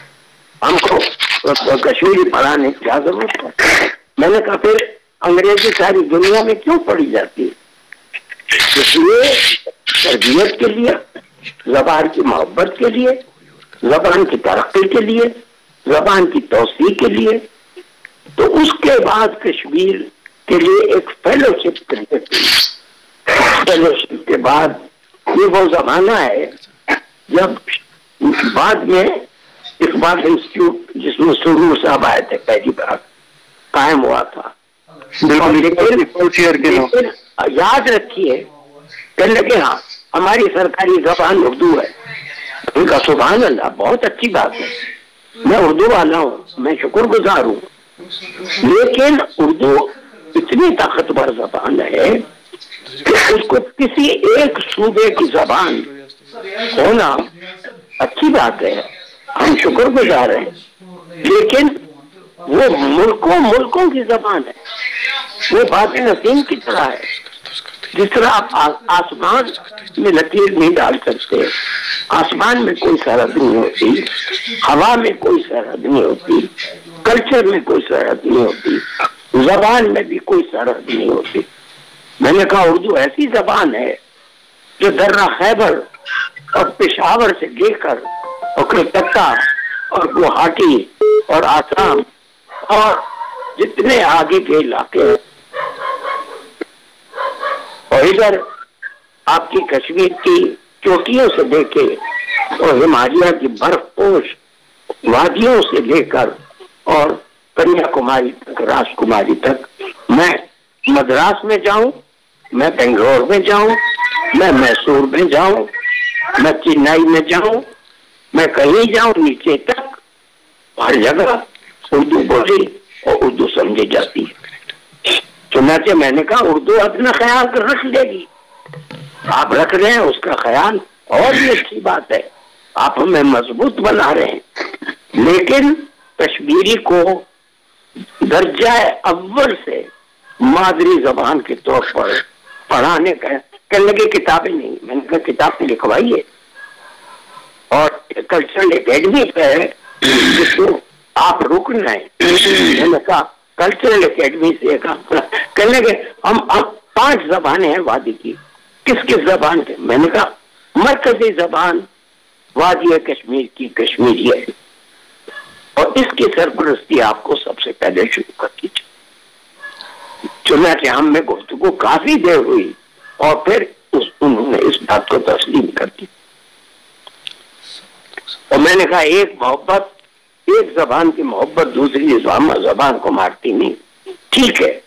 ہم کو کشمیری پڑھانے کی کیا ضرورت ہے. میں نے کہا پھر انگریزی ساری دنیا میں کیوں پڑھی جاتی ہے؟ اس لیے تربیت کے لیے, زبان کی محبت کے لیے, زبان کی ترقی کے لیے, زبان کی توسیع کے لیے, تو اس کے بعد کشمیر کے لیے ایک فیلوشپ فیلوشپ کے بعد یہ وہ زمانہ ہے جب بعد میں اقبال انسٹیٹیوٹ جس میں سرور صاحب آئے تھے پہلی بار قائم ہوا تھا. لیکن یاد رکھیے کہنے لگے ہاں ہماری سرکاری زبان اردو ہے. ان کا سبحان اللہ بہت اچھی بات ہے, میں اردو والا ہوں, میں شکر گزار ہوں, لیکن اردو اتنی طاقتور زبان ہے کہ اس کو کسی ایک صوبے کی زبان ہونا اچھی بات ہے, ہم شکر گزار ہیں, لیکن وہ ملکوں کی زبان ہے. وہ بات نسیم کی طرح ہے, جس طرح آپ آسمان میں لکیر نہیں ڈال سکتے, آسمان میں کوئی سرحد نہیں ہوتی, ہوا میں کوئی سرحد نہیں ہوتی, کلچر میں کوئی سرحد نہیں ہوتی, زبان میں بھی کوئی سرحد نہیں ہوتی. میں نے کہا اردو ایسی زبان ہے جو درہ خیبر اور پشاور سے لے کر اور کلکتہ اور گوہاٹی اور آسام اور جتنے آگے کے علاقے اور ادھر آپ کی کشمیر کی چوٹیوں سے لے کے اور ہمالیہ کی برف پوش وادیوں سے لے کر اور کنیا کماری تک, راج کماری تک, میں مدراس میں جاؤں, میں بنگلور میں جاؤں, میں میسور میں جاؤں, میں چنئی میں جاؤں, میں کہیں جاؤں نیچے تک, ہر جگہ اردو بولی اور اردو سمجھی جاتی ہے. چنانچہ میں نے کہا اردو اپنا خیال کر رکھ لے گی. آپ رکھ رہے ہیں اس کا خیال اور بھی اچھی بات ہے, آپ ہمیں مضبوط بنا رہے ہیں, لیکن کشمیری کو درجہ اول سے مادری زبان کے طور پر پڑھانے کا کہنے لگے کتابیں نہیں. میں نے کہا کتابیں لکھوائیے, اور کلچرل اکیڈمی پہ جس کو آپ رکن ہیں. میں نے کہا کلچرل اکیڈمی سے کہنے لگے ہم 5 زبانیں ہیں وادی کی, کس کس زبان کے؟ میں نے کہا مرکزی زبان وادی کشمیر کی کشمیری ہے, اور اس کی سرپرستی آپ کو سب سے پہلے شروع کرنی چاہیے. چنانچہ ہم میں گفتگو کافی دیر ہوئی اور پھر انہوں نے اس بات کو تسلیم کر دی. اور میں نے کہا ایک محبت, ایک زبان کی محبت دوسری زبان کو مارتی نہیں. ٹھیک ہے,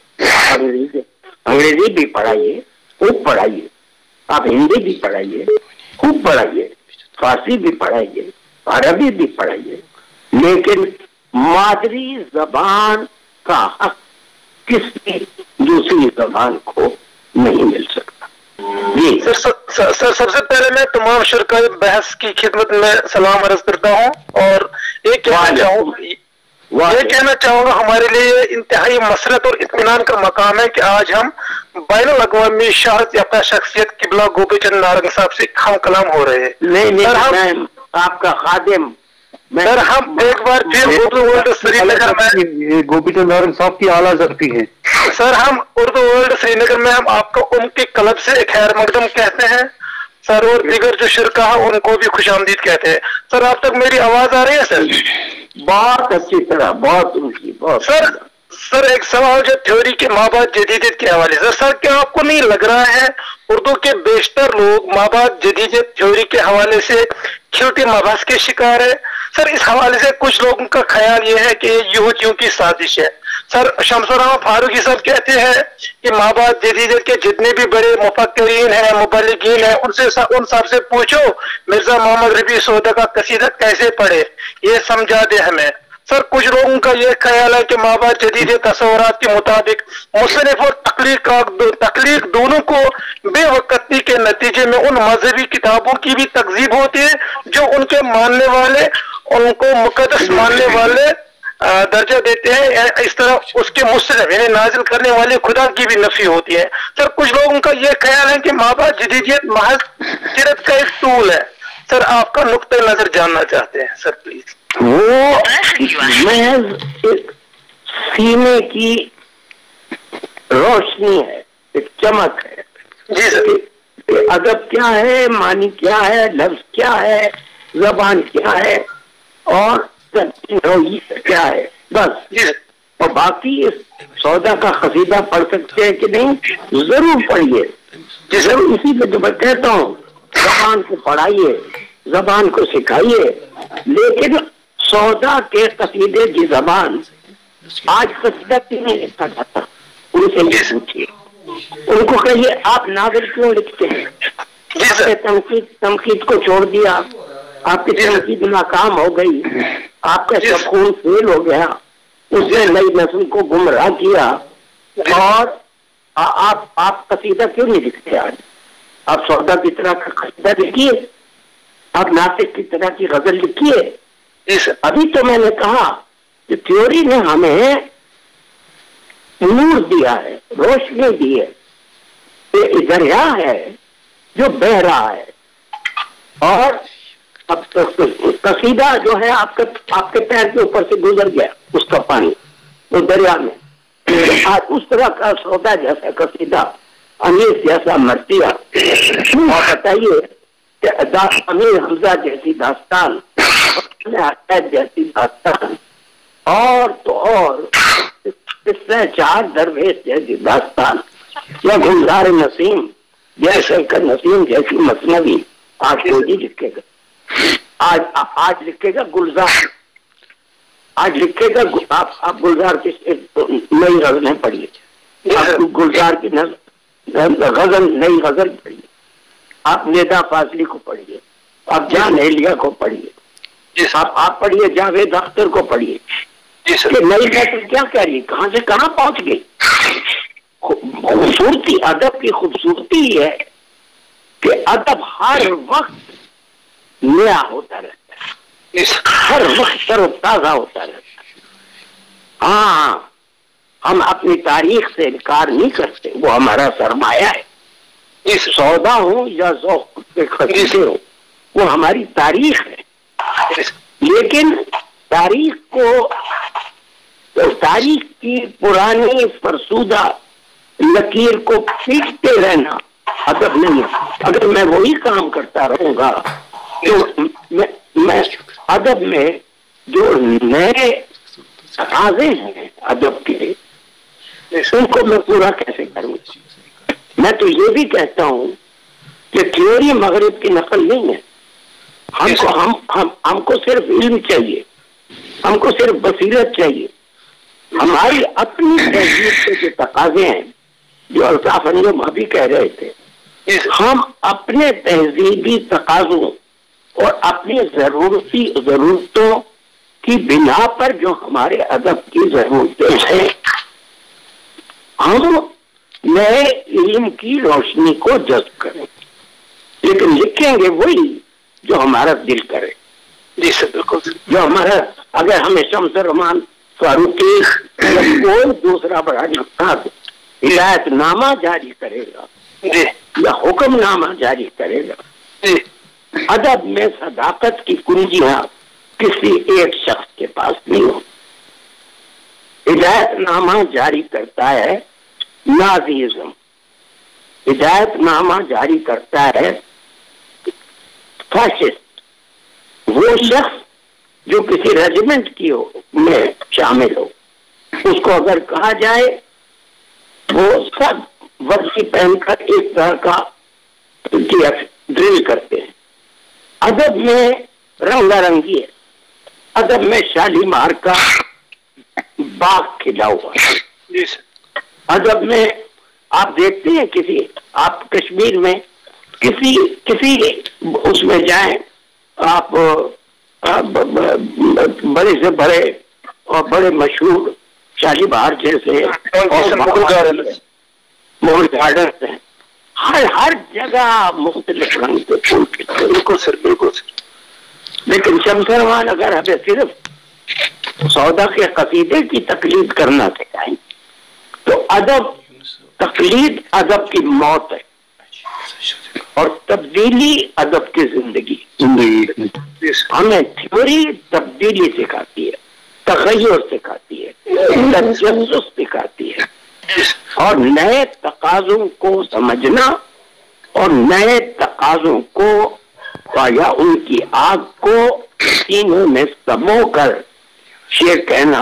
انگریزی بھی پڑھائیے, خوب پڑھائیے, آپ ہندی بھی پڑھائیے, خوب پڑھائیے, فارسی بھی پڑھائیے, عربی بھی پڑھائیے, لیکن مادری زبان کا حق کسی دوسری زبان کو نہیں مل سکتا. جی سر, سب سے پہلے میں تمام شرکاء بحث کی خدمت میں سلام عرض کرتا ہوں, اور یہ کہنا چاہوں گا ہمارے لیے انتہائی مسرت اور اطمینان کا مقام ہے کہ آج ہم بین الاقوامی شہرت یافتہ شخصیت قبلہ گوپی چند نارنگ صاحب سے ہم کلام ہو رہے ہیں. نہیں, آپ کا خادم. سر ہم ایک بار پھر اردو ورلڈ سری نگر میں گوپی چند نارنگ صاحب کی اعلیٰ ظرفی ہے. سر ہم اردو ورلڈ سری نگر میں ہم آپ کو ان کے کلب سے خیر مقدم کہتے ہیں سر, اور دیگر جو شرکا ہے ان کو بھی خوش آمدید کہتے ہیں. سر آپ تک میری آواز آ رہی ہے سر؟ بہت اچھی طرح, بہت اونچی, بہت. سر ایک سوال جو تھیوری کے مابعد جدیدیت کے حوالے سے, سر کیا آپ کو نہیں لگ رہا ہے اردو کے بیشتر لوگ مابعد جدیدیت تھیوری کے حوالے سے کھلتے مباحث کے شکار ہے؟ سر اس حوالے سے کچھ لوگوں کا خیال یہ ہے کہ یہ یہودیوں کی سازش ہے. سر شمس الرحمن فاروقی صاحب کہتے ہیں کہ مابعد جدیدیت کے جتنے بھی بڑے مفکرین ہیں, مبلغین ہیں, ان سب سے پوچھو مرزا محمد رفیع سودا کا قصیدہ کیسے پڑھے, یہ سمجھا دے ہمیں. سر کچھ لوگوں کا یہ خیال ہے کہ مابعد جدید تصورات کے مطابق مصنف اور تخلیق دونوں کو بے وقتی کے نتیجے میں ان مذہبی کتابوں کی بھی تکذیب ہوتی ہے جو ان کے ماننے والے ان کو مقدس ماننے والے درجہ دیتے ہیں. اس طرح اس کے مصنف یعنی نازل کرنے والے خدا کی بھی نفی ہوتی ہے. سر کچھ لوگوں کا یہ خیال ہے کہ مابعد جدیدیت محض جرت کا ایک ٹول ہے. سر آپ کا نقطۂ نظر جاننا چاہتے ہیں سر پلیز. وہ محض ایک سینے کی روشنی ہے, ایک چمک ہے. جی سر. ادب کیا ہے, معنی کیا ہے, لفظ کیا ہے, زبان کیا ہے, اور کیا ہے, بس. جی سر. اور باقی اس سودا کا قصیدہ پڑھ سکتے ہیں کہ نہیں؟ ضرور پڑھیے. ضرور اسی پہ جو میں کہتا ہوں زبان کو پڑھائیے, زبان کو سکھائیے, لیکن سودا کے قصیدے کی زبان آج قصیدہ کیوں نہیں لکھا جاتا؟ ان سے یہ پوچھیے, ان کو کہیے آپ ناول کیوں لکھتے ہیں؟ آپ نے تنقید کو چھوڑ دیا, آپ کی تنقید ناکام ہو گئی, آپ کا سب خون فیل ہو گیا, اس نے نئی نسل کو گمراہ کیا, اور آپ قصیدہ کیوں نہیں لکھتے؟ آج آپ سودا کی طرح کا قصیدہ لکھیے, آپ ناطق کی طرح کی غزل لکھیے. ابھی تو میں نے کہا کہ تھیوری نے ہمیں نور دیا ہے, روشنی دی ہے, یہ دریا ہے جو بہ رہا ہے, اور اب قصیدہ جو ہے آپ کے پیر کے اوپر سے گزر گیا اس کا پانی وہ دریا میں. آج اس طرح کا سودا جیسا قصیدہ, امیر جیسا مرثیہ, اور بتائیے کہ امیر حمزہ جیسی داستان, جیسی داستان, اور تو اور چار درویش جیسی داستان, یا گلزار نسیم جیسے کا نسیم جیسی مثنوی آج کوئی لکھے گا. آج لکھے گا گلزار, آج لکھے گا آپ گلزار کی نئی غزلیں پڑھیے, آپ گلزار کی غزل نئی غزل پڑھیے, آپ ندا فاضلی کو پڑھیے, آپ جان اہلیہ کو پڑھیے, آپ پڑھیے جاوید اختر کو پڑھیے. نئی نسل کیا کہہ رہی ہے, کہاں سے کہاں پہنچ گئی؟ خوبصورتی, ادب کی خوبصورتی ہے کہ ادب ہر وقت نیا ہوتا رہتا ہے, ہر وقت تر و تازہ ہوتا رہتا ہے. ہاں, ہم اپنی تاریخ سے انکار نہیں کرتے, وہ ہمارا سرمایہ ہے. اس سودا ہو یا ذوق کے خصیصے ہو, وہ ہماری تاریخ ہے. لیکن تاریخ کی پرانی فرسودہ لکیر کو پیٹتے رہنا ادب نہیں ہے. اگر میں وہی کام کرتا رہوں گا تو میں ادب میں جو نئے تقاضے ہیں ادب کے, ان کو میں پورا کیسے کروں؟ میں تو یہ بھی کہتا ہوں کہ تھیوری مغرب کی نقل نہیں ہے. ہم کو صرف علم چاہیے, ہم کو صرف بصیرت چاہیے. ہماری اپنی تہذیب کے جو تقاضے ہیں, جو الطاف انجم ابھی کہہ رہے تھے, ہم اپنے تہذیبی تقاضوں اور اپنی ضرورتوں کی بنا پر جو ہمارے ادب کی ضرورتیں ہیں, ہم نئے علم کی روشنی کو جذب کریں, لیکن لکھیں گے وہی جو ہمارا دل کرے. جی سر بالکل, جو ہمارا, اگر ہمیں شمس رحمان فاروقی یا کوئی دوسرا بڑا نقاد ہدایت نامہ جاری کرے گا یا حکم نامہ جاری کرے گا, ادب میں صداقت کی کنجیاں کسی ایک شخص کے پاس نہیں ہو. ہدایت نامہ جاری کرتا ہے نازیزم, ہدایت نامہ جاری کرتا ہے فاشسٹ, وہ شخص جو کسی ریجیمنٹ کی میں شامل ہو. اس کو اگر کہا جائے وہ سب ورزی پہن کر ایک طرح کا ڈرل کرتے ہیں. ادب میں رنگا رنگی ہے, ادب میں شالیمار کا باغ کھلا ہوا ہے. ادب میں آپ دیکھتے ہیں آپ کشمیر میں کسی اس میں جائیں, آپ بڑے سے بڑے اور بڑے مشہور شالیمار جیسے مغل گارڈنس ہیں, ہر جگہ مختلف رنگ کے پھول کھلتے. بالکل سر, بالکل سر. لیکن شمس رحمان اگر ہمیں صرف سودا کے قصیدے کی تقلید کرنا سکھائیں تو تقلید ادب کی موت ہے, اور تبدیلی ادب کی زندگی. ہمیں تھیوری تبدیلی سکھاتی ہے, تغیر سکھاتی ہے, تجسس سکھاتی ہے, اور نئے تقاضوں کو سمجھنا اور نئے تقاضوں کو یا ان کی آگ کو سینے میں سمو کر یہ کہنا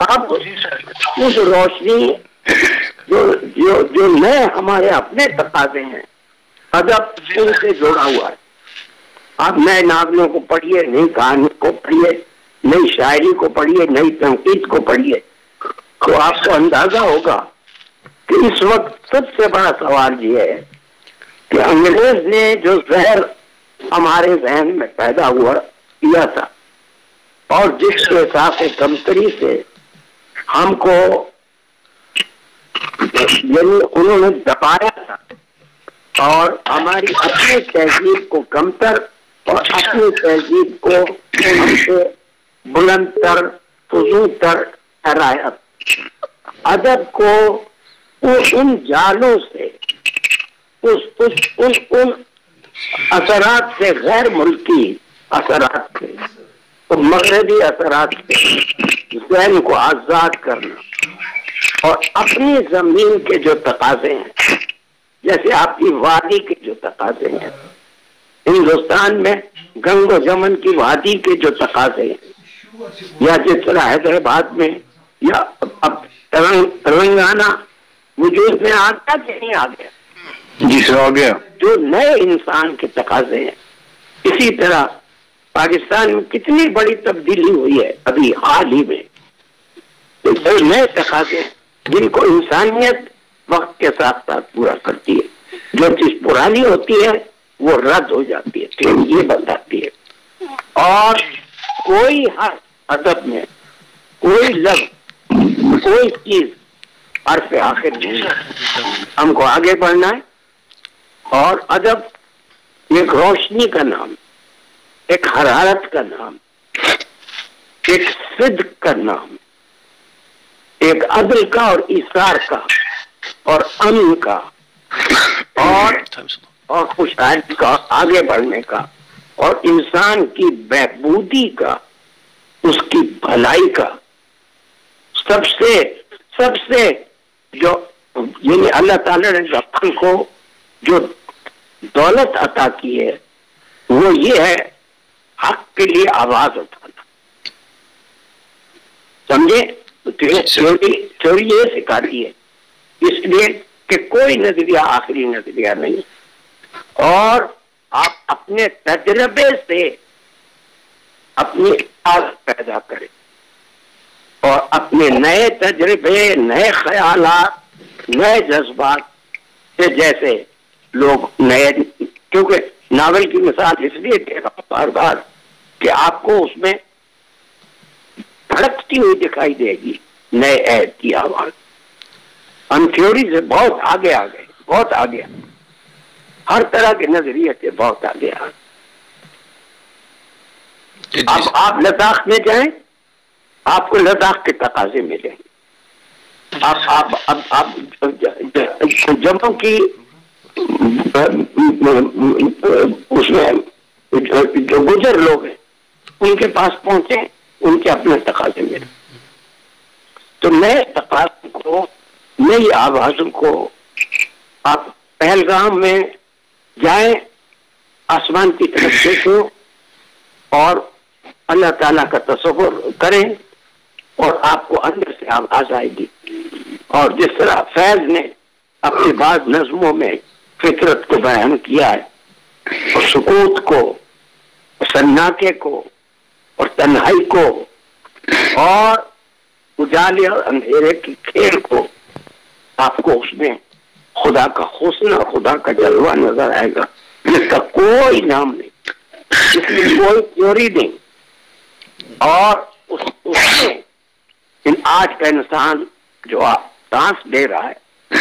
اب اس روشنی جو نئے ہمارے اپنے تقاضے ہیں ادب ان سے جڑا ہوا ہے. آپ نئے ناولوں کو پڑھیے, نئی کہانی کو پڑھیے, نئی شاعری کو پڑھیے, نئی تنقید کو پڑھیے, تو آپ کو اندازہ ہوگا کہ اس وقت سب سے بڑا سوال یہ ہے کہ انگریز نے جو زہر ہمارے ذہن میں پیدا ہوا کیا تھا اور جس کے احساس کمتری سے ہم کو یعنی انہوں نے دبایا تھا اور ہماری اپنی تہذیب کو کمتر اور اپنی تہذیب کو ہم سے بلند تر فضول تر ٹھہرایا. ادب کو ان جالوں سے ان اثرات سے, غیر ملکی اثرات سے, مغربی اثرات سے ذہن کو آزاد کرنا اور اپنی زمین کے جو تقاضے ہیں, جیسے آپ کی وادی کے جو تقاضے ہیں, ہندوستان میں گنگ و جمن کی وادی کے جو تقاضے ہیں, یا جس طرح حیدرآباد میں یا اب تلنگانہ وجود میں آتا کہ نہیں آ گیا؟ جی سر آ گیا. جو نئے انسان کے تقاضے ہیں, اسی طرح پاکستان میں کتنی بڑی تبدیلی ہوئی ہے ابھی حال ہی میں. جو نئے تقاضے جن کو انسانیت وقت کے ساتھ ساتھ پورا کرتی ہے, جو چیز پرانی ہوتی ہے وہ رد ہو جاتی ہے, پھر یہ بتاتی ہے. اور کوئی حرف ادب میں, کوئی لفظ, کوئی چیز حرف آخر نہیں. ہم کو آگے بڑھنا ہے اور ادب ایک روشنی کا نام, ایک حرارت کا نام, ایک صدق کا نام, ایک عدل کا اور ایثار کا اور امن کا اور خوشحالی کا, آگے بڑھنے کا اور انسان کی بہبودی کا, اس کی بھلائی کا سب سے جو یعنی اللہ تعالی نے اپن کو جو دولت عطا کی ہے وہ یہ ہے حق کے لیے آواز اٹھانا. سمجھے؟ تھیوری یہ سکھاتی ہے اس لیے کہ کوئی نظریہ آخری نظریہ نہیں, اور آپ اپنے تجربے سے اپنی آواز پیدا کریں اور اپنے نئے تجربے, نئے خیالات, نئے جذبات سے, جیسے لوگ نئے, کیونکہ ناول کی مثال اس لیے دے رہا ہوں بار بار کہ آپ کو اس میں بھڑکتی ہوئی دکھائی دے گی نئے عہد کی آواز. ہم تھیوری سے بہت آگے آ گئے, بہت آگے, ہر طرح کے نظریے سے بہت آگے آ گئے. اب آپ لداخ میں جائیں, آپ کو لداخ کے تقاضے ملیں. آپ جموں کی اس میں جو گجر لوگ ہیں ان کے پاس پہنچے, ان کے اپنے تقاضے ملے. تو نئے تقاضے کو, نئی آوازوں کو, آپ پہلگام میں جائیں, آسمان کی طرف دیکھیں اور اللہ تعالیٰ کا تصور کریں اور آپ کو اندر سے آواز آئے گی. اور جس طرح فیض نے اپنی بعض نظموں میں فطرت کو بیان کیا ہے, اور سکوت کو, سناٹے کو اور تنہائی کو اور اجالے اور اندھیرے کی کھیل کو, آپ کو اس میں خدا کا حسن اور خدا کا جلوہ نظر آئے گا جس کا کوئی نام نہیں, جس میں کوئی تھیوری نہیں. اور اس میں آج کا انسان جو سانس لے رہا ہے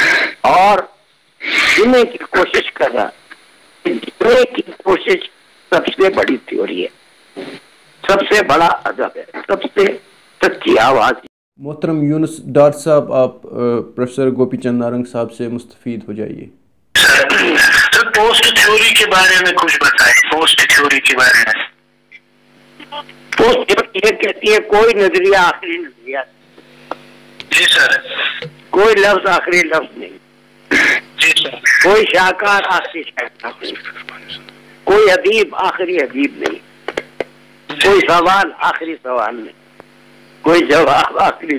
اور جینے کی کوشش کر رہا ہے, جینے کی کوشش سب سے بڑی تھیوری ہے, سب سے بڑا ادب ہے, سب سے سچی آواز. محترم یونس ڈار صاحب, آپ پروفیسر گوپی چند نارنگ صاحب سے مستفید ہو جائیے. سر پوسٹ تھیوری کے بارے میں کچھ بتائیں. پوسٹ تھیوری کے بارے میں پوسٹ تھیوری یہ کہتی ہے کوئی نظریہ آخری نظریہ. جی سر. کوئی لفظ آخری لفظ نہیں. جی سر. کوئی شاہکار آخری شاہکار نہیں, کوئی ادیب آخری ادیب نہیں, کوئی سوال آخری سوال نہیں, کوئی جواب آخری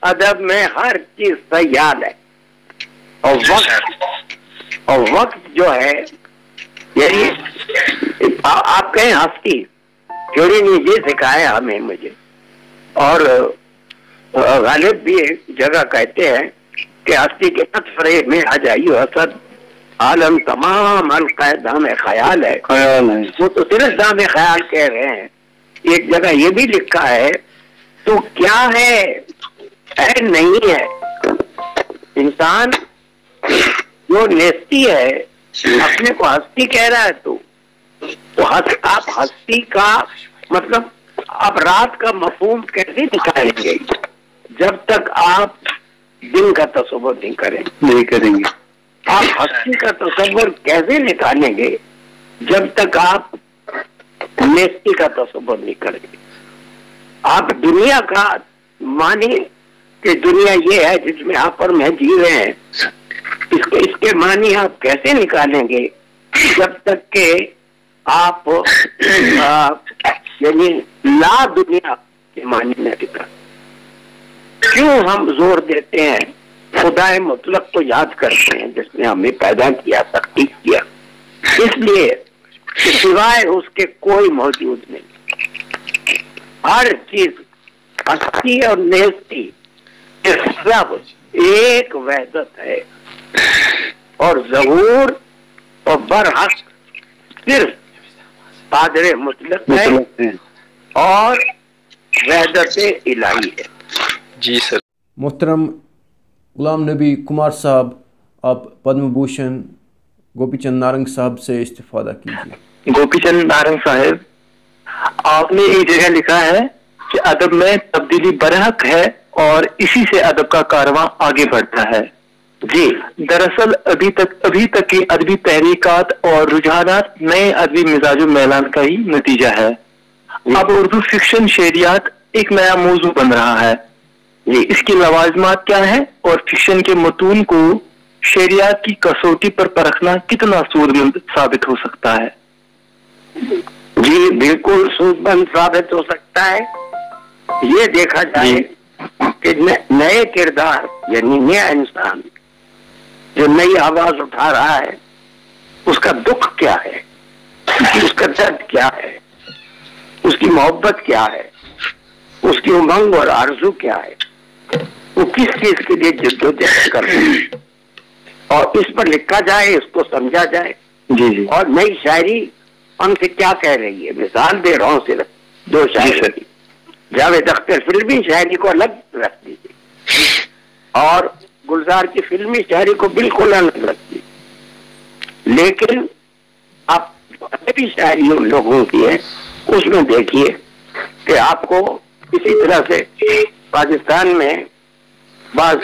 ادب میں ہر چیز سیال ہے، اور وقت جو ہے یعنی آپ کہیں ہستی تھیوری نے یہ سکھایا ہمیں مجھے، اور غالب بھی ایک جگہ کہتے ہیں کہ ہستی کے فریب میں آ جائیو حسد عالم تمام القاع دام خیال ہے، وہ تو صرف دام خیال کہہ رہے ہیں۔ ایک جگہ یہ بھی لکھا ہے تو کیا ہے نہیں ہے، انسان جو نیستی ہے اپنے کو ہستی کہہ رہا ہے، تو آپ ہستی کا مطلب آپ رات کا مفہوم کیسے نکالیں گے جب تک آپ دن کا تصور نہیں کریں گے؟ آپ ہستی کا تصور کیسے نکالیں گے جب تک آپ نیستی کا تصور نہیں کریں گے؟ آپ دنیا کا معنی کہ دنیا یہ ہے جس میں آپ اور میں جی رہے ہیں، اس کے معنی آپ کیسے نکالیں گے جب تک کہ آپ یعنی لا دنیا کے معنی نہ نکالیں؟ کیوں ہم زور دیتے ہیں خدائے مطلق کو یاد کرتے ہیں جس نے ہمیں پیدا کیا، تخلیق کیا، اس لیے کہ سوائے اس کے کوئی موجود نہیں، ہر چیز ہستی اور نیستی سب ایک وحدت ہے، اور ظہور اور برحق صرف قادر مطلق ہے اور وحدت الہی ہے۔ جی سر۔ محترم غلام نبی کمار صاحب، آپ پدم بھوشن گوپی چند نارنگ صاحب سے استفادہ کیجیے۔ گوپی چند نارنگ صاحب، آپ نے ایک جگہ لکھا ہے کہ ادب میں تبدیلی برحق ہے اور اسی سے ادب کا کارواں آگے بڑھتا ہے۔ جی، دراصل ابھی تک کی ادبی تحریکات اور رجحانات نئے ادبی مزاج و میلان کا ہی نتیجہ ہے۔ اب اردو فکشن شعریات ایک نیا موضوع بن رہا ہے، اس کی لوازمات کیا ہیں اور فکشن کے متون کو شعریات کی کسوٹی پر پرکھنا کتنا سود مند ثابت ہو سکتا ہے؟ جی بالکل سود مند ثابت ہو سکتا ہے۔ یہ دیکھا جائے کہ نئے کردار یعنی نیا انسان جو نئی آواز اٹھا رہا ہے، اس کا دکھ کیا ہے، اس کا درد کیا ہے، اس کی محبت کیا ہے، اس کی امنگ اور آرزو کیا ہے، وہ کس چیز کے لیے جدوجہد کر رہے ہیں، اور اس پر لکھا جائے، اس کو سمجھا جائے۔ جی اور نئی شاعری ہم سے کیا کہہ رہی ہے؟ مثال دے رہا ہوں صرف دو شاعری۔ جاوید اختر فلمی شاعری کو الگ رکھ دیجیے اور گلزار کی فلمی شاعری کو بالکل الگ رکھ دیجیے، لیکن آپ ادبی شاعری ان لوگوں کی ہے، اس میں دیکھیے کہ آپ کو اسی طرح سے پاکستان میں بعض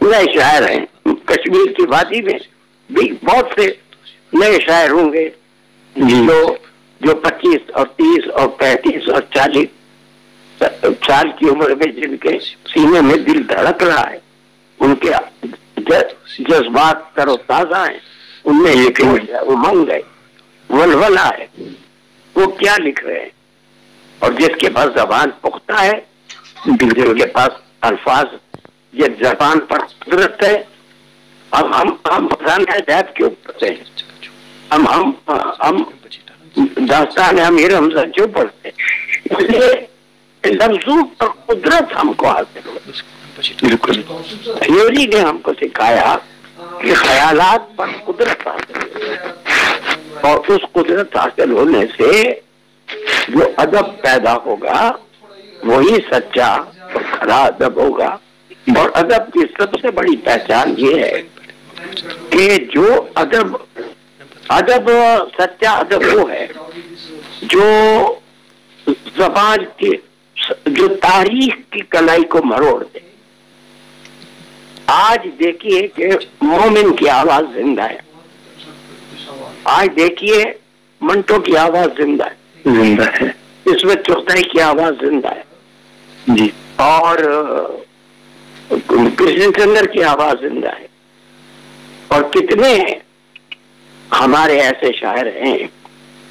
نئے شاعر ہیں، کشمیر کی وادی میں بھی بہت سے نئے شاعر ہوں گے جو 25 اور 30 اور 35 اور 40 سال کی عمر میں جن کے سینے میں دل دھڑک رہا ہے، ان کے جذبات تر و تازہ ہیں، ان میں ایک امنگ ہے، ولولہ ہے، وہ کیا لکھ رہے ہیں؟ اور جس کے پاس زبان پختہ ہے، جس کے پاس الفاظ یہ زبان پر قدرت ہے، ہم خزانہ جات کیوں پڑھتے ہیں؟ ہم داستان امیر حمزہ کیوں پڑھتے ہیں؟ اس لیے لفظوں پر قدرت ہم کو حاصل ہو۔ بالکل تھیوری نے ہم کو سکھایا کہ خیالات پر قدرت حاصل ہو، اور اس قدرت حاصل ہونے سے جو ادب پیدا ہوگا وہی سچا اور کھرا ادب ہوگا۔ اور ادب کی سب سے بڑی پہچان یہ ہے کہ جو ادب سچا ادب وہ ہے جو زبان کی جو تاریخ کی کلائی کو مروڑ دے۔ آج دیکھیے کہ مومن کی آواز زندہ ہے، آج دیکھیے منٹو کی آواز زندہ ہے، اس میں چوتھائی کی آواز زندہ ہے جی، اور کرشن چندر کی آواز زندہ ہے، اور کتنے ہمارے ایسے شاعر ہیں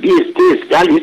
20, 30, 40,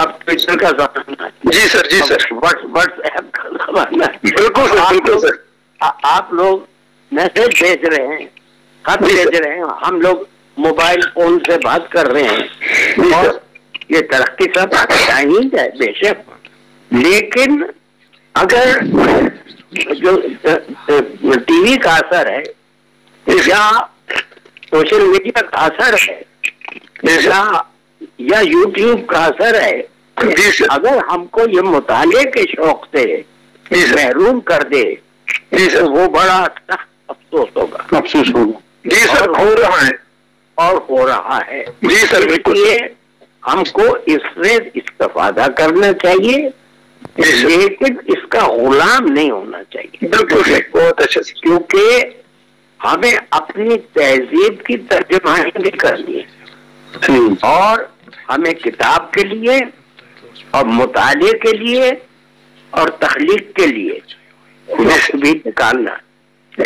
اب ٹویٹر کا زمانہ ہے. جی سر، جی سر. واٹس ایپ کا زمانہ ہے. بالکل سر، بالکل سر. آپ لوگ میسج بھیج رہے ہیں، خط بھیج رہے ہیں، ہم لوگ موبائل فون سے بات کر رہے ہیں، اور یہ ترقی سب چاہیے ہے بے شک، لیکن اگر جو ٹی وی کا اثر ہے یا سوشل میڈیا کا اثر ہے یا یوٹیوب کا اثر ہے، اگر ہم کو یہ مطالعے کے شوق سے محروم کر دے تو وہ بڑا افسوس ہوگا. افسوس ہوگا. جی سر، ہو رہا ہے اور ہو رہا ہے. جی سر، بالکل. اس لیے ہم کو اس سے استفادہ کرنا چاہیے، لیکن اس کا غلام نہیں ہونا چاہیے. بالکل سر، بہت اچھا سر. کیونکہ ہمیں اپنی تہذیب کی ترجمانی بھی کرنی ہے، اور ہمیں کتاب کے لیے اور مطالعے کے لیے اور تخلیق کے لیے وقت بھی نکالنا ہے.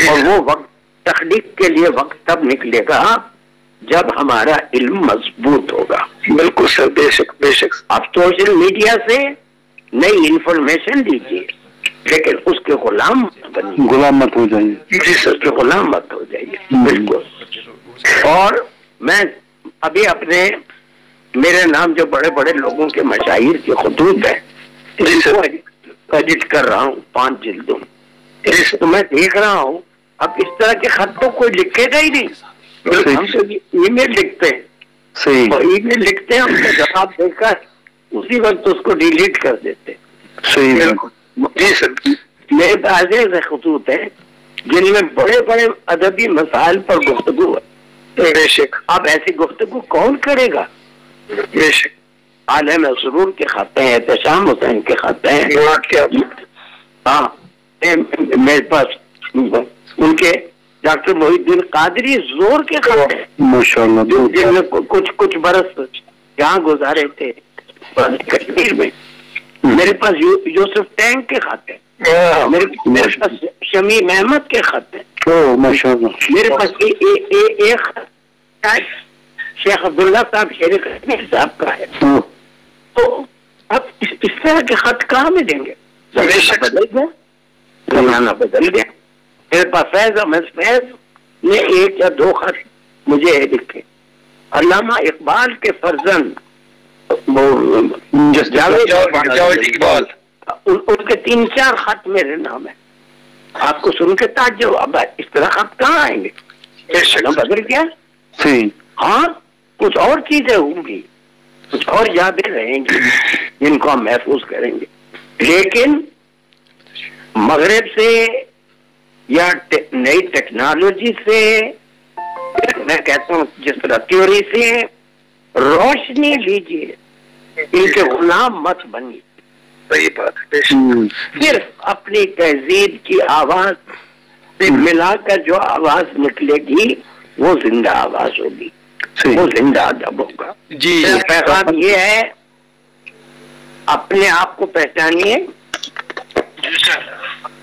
اور وہ وقت تخلیق کے لیے وقت تب نکلے گا جب ہمارا علم مضبوط ہوگا. بالکل سر، بے شک بے شک. آپ سوشل میڈیا سے نئی انفارمیشن دیجیے، لیکن اس کے غلام مت بنیے. غلام مت ہو جائیے. جی سر، کے غلام مت ہو جائیے. بالکل. اور میں ابھی اپنے میرے نام جو بڑے بڑے لوگوں کے مشاہیر کے خطوط ہیں ایڈٹ کر رہا ہوں 5 جلدوں. تو میں دیکھ رہا ہوں اب اس طرح کے خط تو کوئی لکھے گا ہی نہیں. ہم تو ای میل لکھتے ہیں. صحیح. ای میل لکھتے ہیں، ہم کا جواب دے کر اسی وقت اس کو ڈیلیٹ کر دیتے. صحیح. جی سر، میرے پاس ایسے خطوط ہیں جن میں بڑے بڑے ادبی مسائل پر گفتگو ہے. بے شک. اب ایسی گفتگو کون کرے گا؟ بے شک. عالم سرور کے خط ہیں، احتشام حسین کے خط ہیں. ہاں، میرے پاس ان کے ڈاکٹر محی الدین قادری زور کے خط ہیں، ماشاءاللہ، جن میں کچھ برس جہاں گزارے تھے کشمیر میں. میرے پاس یوسف ٹینک کے خط ہیں، میرے پاس شمیم احمد کے خط ہیں. میرے پاس ایک خط شیخ عبداللہ صاحب شیر کشمیر صاحب کا ہے. تو اب اس طرح کے خط کہاں ملیں گے؟ بدل گیا، زمانہ بدل گیا. میرے پاس فیض احمد فیض نے 1 یا 2 خط مجھے لکھے. علامہ اقبال کے فرزند جاوید اقبال، ان کے 3-4 خط میرے نام ہے. آپ کو سن کے تعجب، اب اس طرح خط کہاں آئیں گے؟ بدل گیا. ہاں، کچھ اور چیزیں ہوں گی، کچھ اور یادیں رہیں گی جن کو ہم محفوظ کریں گے. لیکن مغرب سے یا نئی ٹیکنالوجی سے، میں کہتا ہوں جس طرح تھیوری سے روشنی لیجیے، ان کے غلام مت بنیے. صحیح بات ہے. صرف اپنی تہذیب کی آواز سے ملا کر جو آواز نکلے گی وہ زندہ آواز ہوگی، وہ زندہ ادب ہوگا. جی، پیغام یہ ہے، اپنے آپ کو پہچانیے،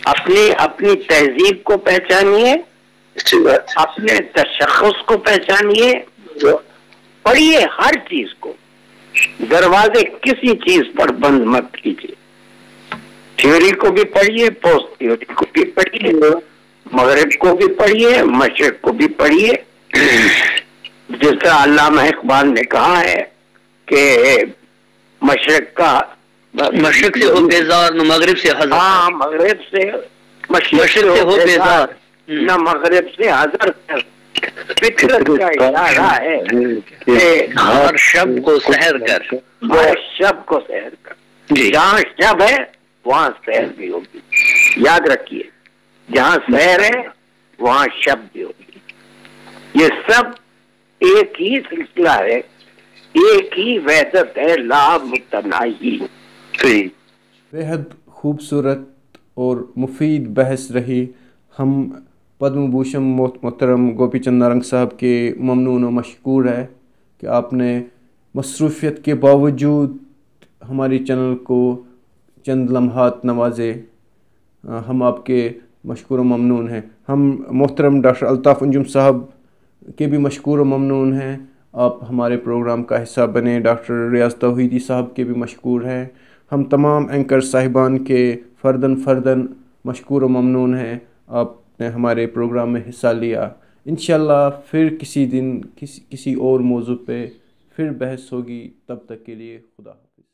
اپنی تہذیب کو پہچانیے، اپنے تشخص کو پہچانیے. پڑھیے ہر چیز کو، دروازے کسی چیز پر بند مت کیجیے. تھیوری کو بھی پڑھیے، پوسٹ تھیوری کو بھی پڑھیے، مغرب کو بھی پڑھیے، مشرق کو بھی پڑھیے. جس طرح علامہ اقبال نے کہا ہے کہ مشرق سے ہو بیزار نہ مغرب سے حذر. ہاں، مغرب سے مشرق سے ہو بیزار نہ مغرب سے حذر. فطرت کا اشارہ ہے کہ ہر شب کو سحر کر، ہر شب کو سحر کر. جہاں شب ہے وہاں سحر بھی ہوگی. یاد رکھیے، جہاں سحر ہے وہاں شب بھی ہوگی. یہ سب ایک ہی سلسلہ ہے، ایک ہی وحدت ہے، لا متناہی. بےحد خوبصورت اور مفید بحث رہی. ہم پدم بھوشن محترم گوپی چند نارنگ صاحب کے ممنون و مشکور ہے کہ آپ نے مصروفیت کے باوجود ہماری چینل کو چند لمحات نوازے. ہم آپ کے مشکور و ممنون ہیں. ہم محترم ڈاکٹر الطاف انجم صاحب کے بھی مشکور و ممنون ہیں. آپ ہمارے پروگرام کا حصہ بنے. ڈاکٹر ریاض توحیدی صاحب کے بھی مشکور ہیں. ہم تمام اینکر صاحبان کے فرداً مشکور و ممنون ہیں. آپ نے ہمارے پروگرام میں حصہ لیا. انشاءاللہ پھر کسی دن کسی اور موضوع پہ پھر بحث ہوگی. تب تک کے لیے خدا حافظ.